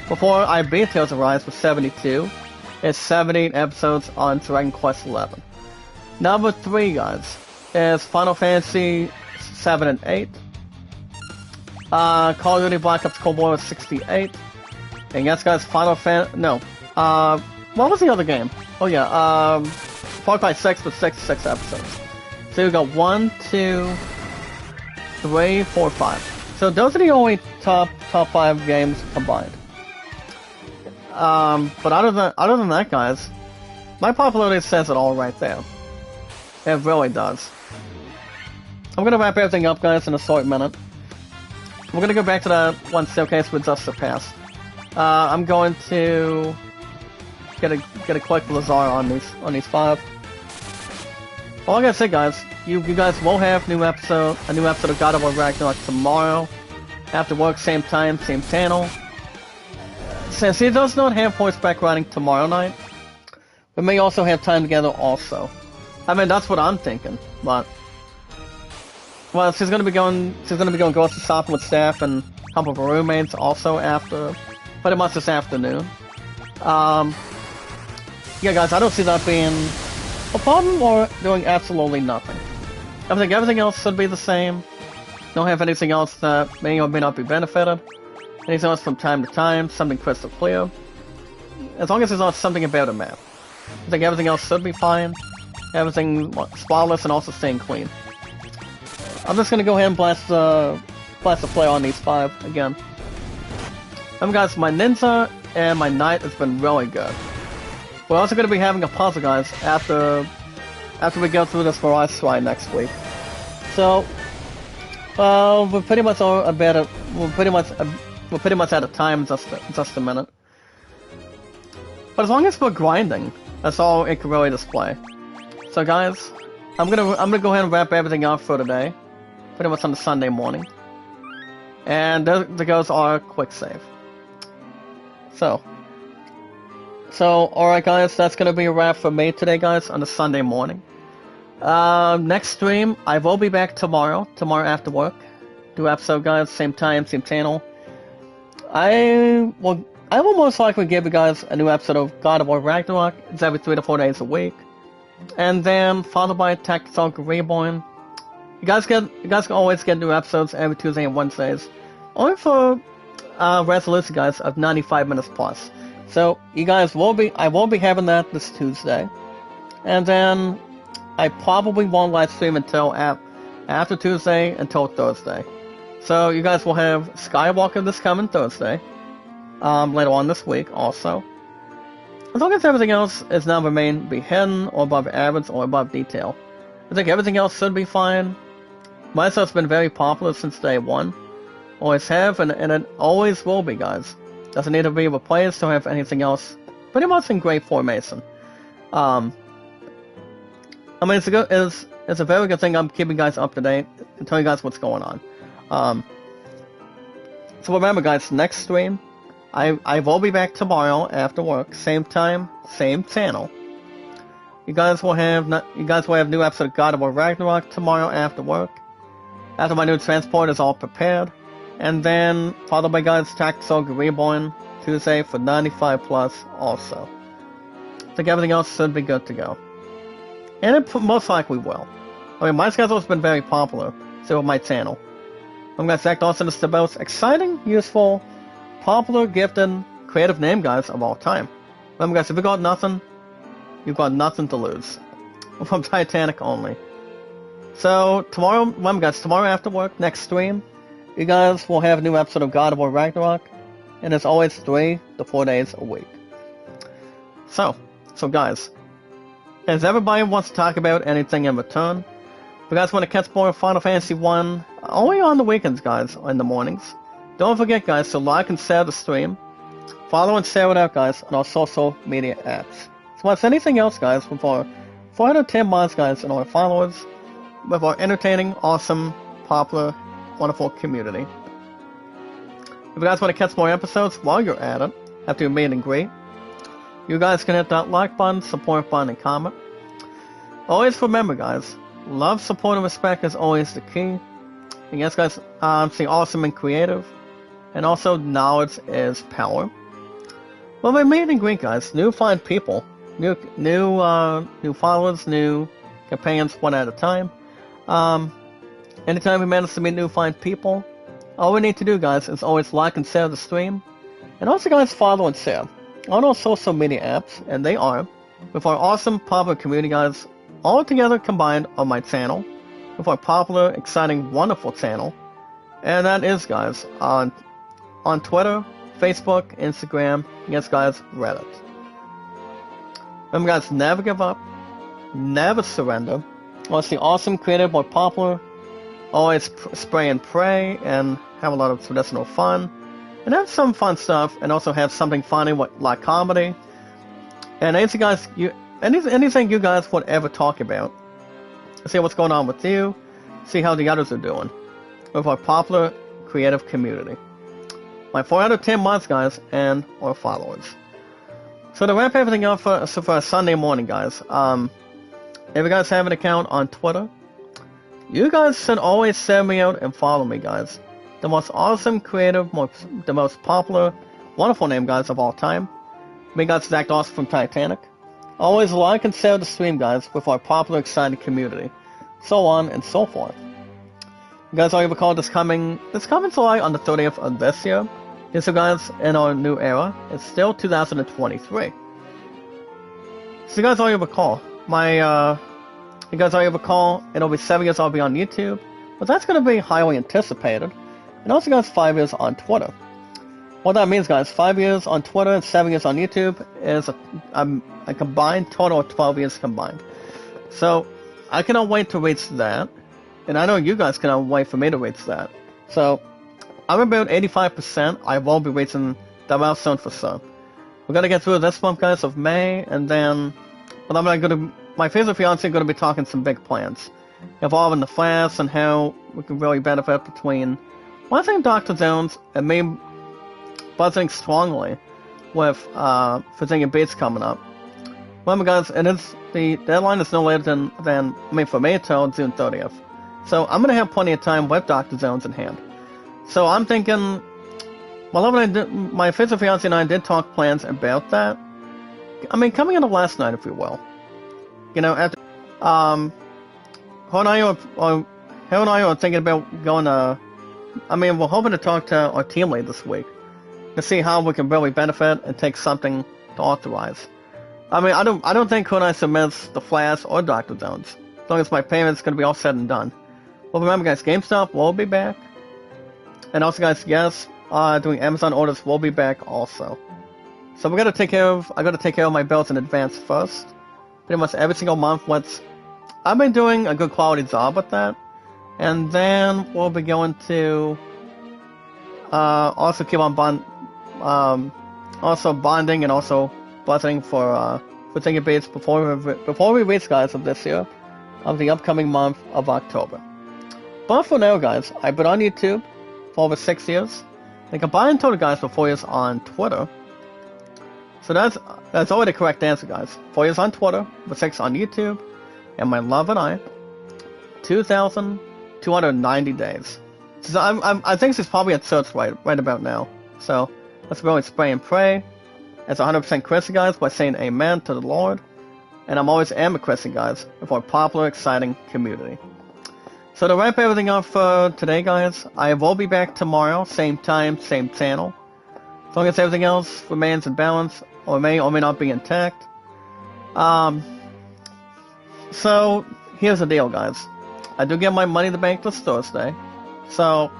Before I beat Tales of Rise with 72, it's 78 episodes on Dragon Quest 11. Number 3, guys, is Final Fantasy 7 and 8. Call of Duty Black Ops Cold War was 68. And yes, guys, what was the other game? Oh yeah, Far Cry 6 with 66 episodes. So you got 1, 2, 3, 4, 5. So those are the only top 5 games combined. But other than that, guys, my popularity says it all right there. It really does. I'm gonna wrap everything up, guys, in a short minute. We're gonna go back to that one showcase we just surpassed. I'm going to get a quick Lazar on these 5. Well, like I said, guys, you guys will have a new episode of God of War Ragnarok tomorrow, after work, same time, same channel. Since he does not have horseback riding tomorrow night, we may also have time together also. I mean, that's what I'm thinking, but well, she's gonna be going grocery shopping with staff and a couple of her roommates also after, pretty much this afternoon. Yeah, guys, I don't see that being a problem or doing absolutely nothing. I think everything else should be the same. Don't have anything else that may or may not be benefited. Anything else from time to time, something crystal clear. As long as there's not something about a map. I think everything else should be fine. Everything spotless and also staying clean. I'm just gonna go ahead and blast the play on these 5 again. Guys, my ninja and my knight has been really good. We're also gonna be having a puzzle, guys, after we go through this Mirage Shrine next week. So, we're pretty much out of time in just a minute. But as long as we're grinding, that's all it can really display. So, guys, I'm gonna go ahead and wrap everything up for today. Pretty much on the Sunday morning. And there goes our quick save. So alright, guys, that's gonna be a wrap for me today, guys, on the Sunday morning. Next stream, I will be back tomorrow after work. Do episode, guys, same time, same channel. I will most likely give you guys a new episode of God of War Ragnarok. It's every 3 to 4 days a week. And then, followed by Tactical Reborn. You guys can always get new episodes every Tuesday and Wednesdays. Only for resolution, guys, of 95 minutes plus. So I will be having that this Tuesday. And then I probably won't live stream until after Tuesday until Thursday. So you guys will have Skywalker this coming Thursday. Later on this week also. As long as everything else is now be hidden or above average or above detail. I think everything else should be fine. My stuff's been very popular since day 1. Always have, and it always will be, guys. Doesn't need to be replaced or have anything else pretty much in great formation. I mean, it's a very good thing I'm keeping you guys up to date and telling you guys what's going on. So remember, guys, next stream, I will be back tomorrow after work, same time, same channel. You guys will have new episode of God of War Ragnarok tomorrow after work. After my new transport is all prepared. And then, followed by, guys, Tactical Reborn Tuesday for 95 plus also. I think everything else should be good to go. And it most likely will. I mean, my schedule's been very popular, so with my channel. I'm gonna Zach Dawson is the most exciting, useful, popular, gifted, creative name, guys, of all time. Remember, guys, if you got nothing, you've got nothing to lose. From Titanic only. So tomorrow, remember guys, tomorrow after work, next stream, you guys will have a new episode of God of War Ragnarok, and it's always 3 to 4 days a week. So guys, as everybody wants to talk about anything in return, if you guys want to catch more Final Fantasy 1, only on the weekends, guys, in the mornings. Don't forget, guys, to like and share the stream. Follow and share it out, guys, on our social media apps. So as anything else, guys, with our 410 mods, guys, and our followers, with our entertaining, awesome, popular, wonderful community. If you guys want to catch more episodes while you're at it, after your meet and greet, you guys can hit that like button, support button, and comment. Always remember, guys, love, support, and respect is always the key. And yes, guys, stay awesome and creative. And also, knowledge is power. Well, my meet and greet, guys, new fine people, new followers, new companions, one at a time. Anytime we manage to meet new fine people, all we need to do, guys, is always like and share the stream. And also, guys, follow and share on our social media apps, and they are, with our awesome popular community, guys, all together combined on my channel, with our popular, exciting, wonderful channel. And that is, guys, on Twitter, Facebook, Instagram, yes, guys, Reddit. Remember, guys, never give up, never surrender. Always the awesome, creative, or popular. Always spray and pray, and have a lot of traditional fun. And have some fun stuff, and also have something funny, like comedy. And anything, guys, anything you guys would ever talk about. See what's going on with you. See how the others are doing. With our popular, creative community. My 4 out of 10 mods, guys, and our followers. So to wrap everything up for a Sunday morning, guys, if you guys have an account on Twitter, you guys should always send me out and follow me, guys. The most awesome, creative, the most popular, wonderful name, guys, of all time. Me, guys, Zach Dawson from Titanic. Always like and share the stream, guys, with our popular, exciting community. So on and so forth. You guys already recall this coming July on the 30th of this year. Yes, so guys, in our new era, it's still 2023. So you guys already recall, it'll be 7 years I'll be on YouTube, but that's going to be highly anticipated. And also, guys, 5 years on Twitter. What that means, guys, 5 years on Twitter and 7 years on YouTube is a combined total of 12 years combined. So, I cannot wait to reach that. And I know you guys cannot wait for me to reach that. So, I'm about 85%. I won't be reaching that milestone for sure. We're gonna get through this month, guys, of May, and then, my favorite fiance gonna be talking some big plans, involving the class and how we can really benefit between watching Dr. Jones and me buzzing strongly with Virginia Beach coming up. Remember, guys, the deadline is no later than for me until June 30th. So I'm gonna have plenty of time with Dr. Jones in hand. So I'm thinking, my future fiance and I did talk plans about that. I mean, coming into last night, if you will. You know, after her and I are thinking about going to. I mean, we're hoping to talk to our team lead this week to see how we can really benefit and take something to authorize. I mean, I don't think her and I submits the Flash or Dr. Jones, as long as my payment's going to be all said and done. Well, remember, guys, GameStop will be back. And also, guys, yes, doing Amazon orders will be back also. So I got to take care of my bills in advance first. Pretty much every single month. I've been doing a good quality job with that. And then we'll be going to also keep on bonding and also budgeting for Virginia Beach before we reach, guys, of this year, of the upcoming month of October. But for now, guys, I've been on YouTube for over 6 years. The combined total, guys, for 4 years on Twitter. So that's already the correct answer, guys. 4 years on Twitter, but 6 on YouTube, and my love and I, 2,290 days. So I think it's probably at search right about now. So let's really spray and pray. It's 100% Christian, guys, by saying amen to the Lord. And I'm always am a Christian, guys, with our popular, exciting community. So to wrap everything up for today, guys, I will be back tomorrow, same time, same channel. As long as everything else remains in balance, or may not be intact. So, here's the deal, guys. I do get my Money in the Bank this Thursday. So,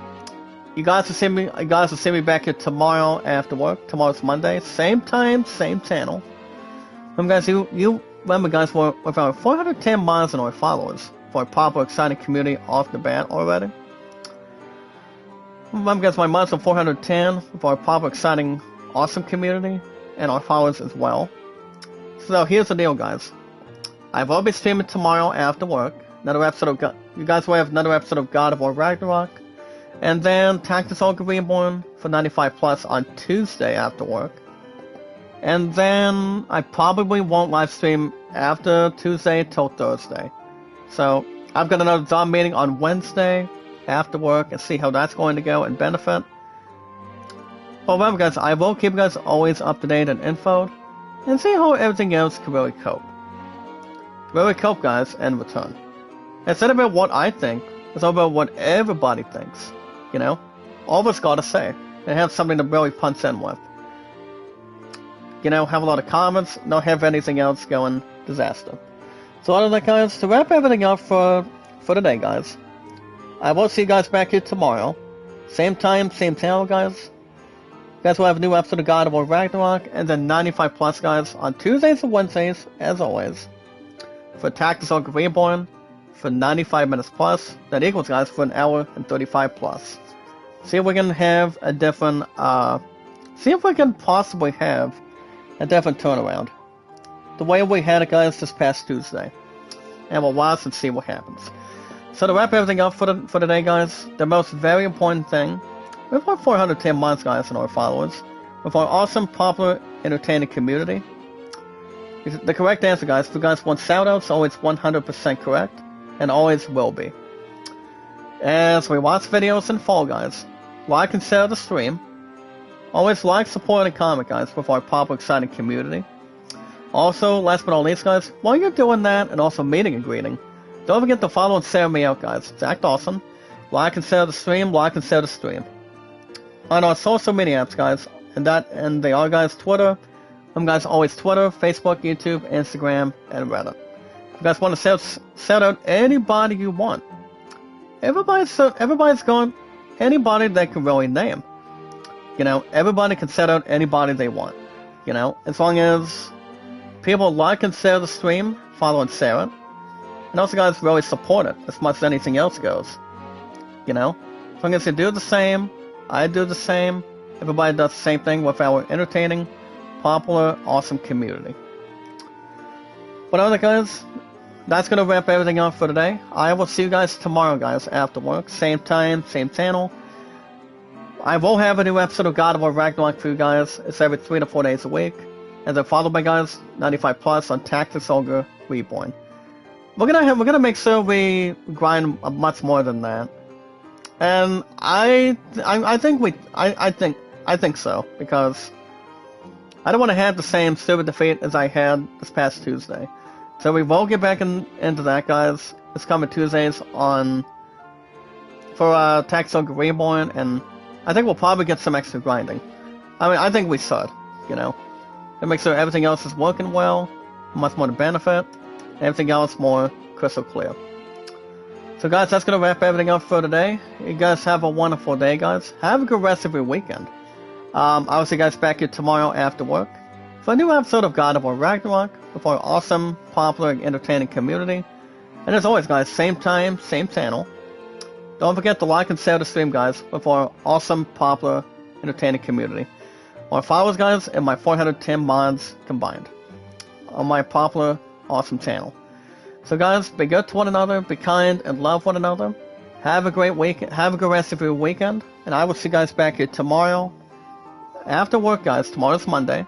you guys will see me back here tomorrow after work. Tomorrow's Monday. Same time, same channel. Remember guys, you remember guys, with our 410 miles in our followers for a popular, exciting community off the bat already. Remember guys, my miles are 410 for our popular, exciting, awesome community and our followers as well. So here's the deal guys. I will be streaming tomorrow after work. Another episode of you guys will have another episode of God of War Ragnarok. And then Tactics Ogre Reborn for 95 plus on Tuesday after work. And then I probably won't live stream after Tuesday till Thursday. So I've got another job meeting on Wednesday after work and see how that's going to go and benefit. But remember guys, I will keep you guys always up to date and info and see how everything else can really cope. Really cope guys and return. It's not about what I think, it's all about what everybody thinks. You know? All of us gotta say. And have something to really punch in with. You know, have a lot of comments, not have anything else going disaster. So other than that guys, to wrap everything up for today guys, I will see you guys back here tomorrow. Same time, same channel guys. You guys will have a new episode of God of War Ragnarok, and then 95 plus guys on Tuesdays and Wednesdays, as always. For Tactics Ogre Reborn, for 95 minutes plus, that equals guys for an hour and 35 plus. See if we can have a different, see if we can possibly have a different turnaround. The way we had it guys this past Tuesday. And we'll watch and see what happens. So to wrap everything up for today guys, the most very important thing, with our 410 months guys and our followers, with our awesome, popular, entertaining community, the correct answer guys, if you guys want shoutouts, always 100% correct. And always will be. As we watch videos and follow guys, like and share the stream. Always like, support, and comment guys with our popular, exciting community. Also, last but not least guys, while you're doing that and also meeting and greeting, don't forget to follow and share me out guys. It's Act Awesome. Like and share the stream, like and share the stream. On our social media apps guys, and they are guys Twitter. Guys always Twitter, Facebook, YouTube, Instagram, and Reddit. If you guys want to shout out anybody you want. Everybody's going, anybody they can really name. You know, everybody can shout out anybody they want. You know, as long as people like and share the stream, follow and share it. And also guys really support it as much as anything else goes. You know, as long as you do the same, I do the same, everybody does the same thing with our entertaining, popular, awesome community. But other guys, that's going to wrap everything up for today. I will see you guys tomorrow, guys, after work. Same time, same channel. I will have a new episode of God of War Ragnarok for you guys. It's every 3 to 4 days a week. And then followed by, guys, 95 plus on Tactics Ogre Reborn. We're gonna make sure we grind much more than that. And I think so, because I don't want to have the same stupid defeat as I had this past Tuesday. So we will get back into that, guys. It's coming Tuesdays for Tactics Ogre Reborn, and I think we'll probably get some extra grinding. I mean, I think we should, you know. To make sure everything else is working well, much more to benefit, everything else more crystal clear. So guys, that's going to wrap everything up for today. You guys have a wonderful day, guys. Have a good rest of your weekend. I'll see you guys back here tomorrow after work for a new episode of God of War Ragnarok with our awesome, popular, and entertaining community. And as always, guys, same time, same channel. Don't forget to like and share the stream, guys, with our awesome, popular, entertaining community. Our followers, guys, and my 410 mods combined on my popular, awesome channel. So, guys, be good to one another, be kind, and love one another. Have a great week. Have a good rest of your weekend, and I will see you guys back here tomorrow after work, guys. Tomorrow's Monday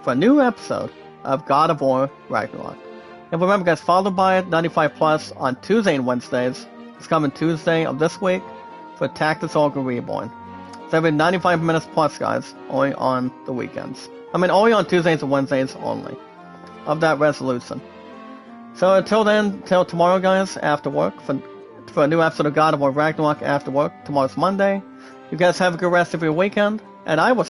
for a new episode of God of War Ragnarok. And remember, guys, followed by 95 plus on Tuesday and Wednesdays. It's coming Tuesday of this week for Tactics Ogre Reborn. It's every 95 minutes plus, guys, only on the weekends. I mean, only on Tuesdays and Wednesdays only of that resolution. So until then, till tomorrow, guys, after work, for a new episode of God of War Ragnarok after work. Tomorrow's Monday. You guys have a good rest of your weekend, and I will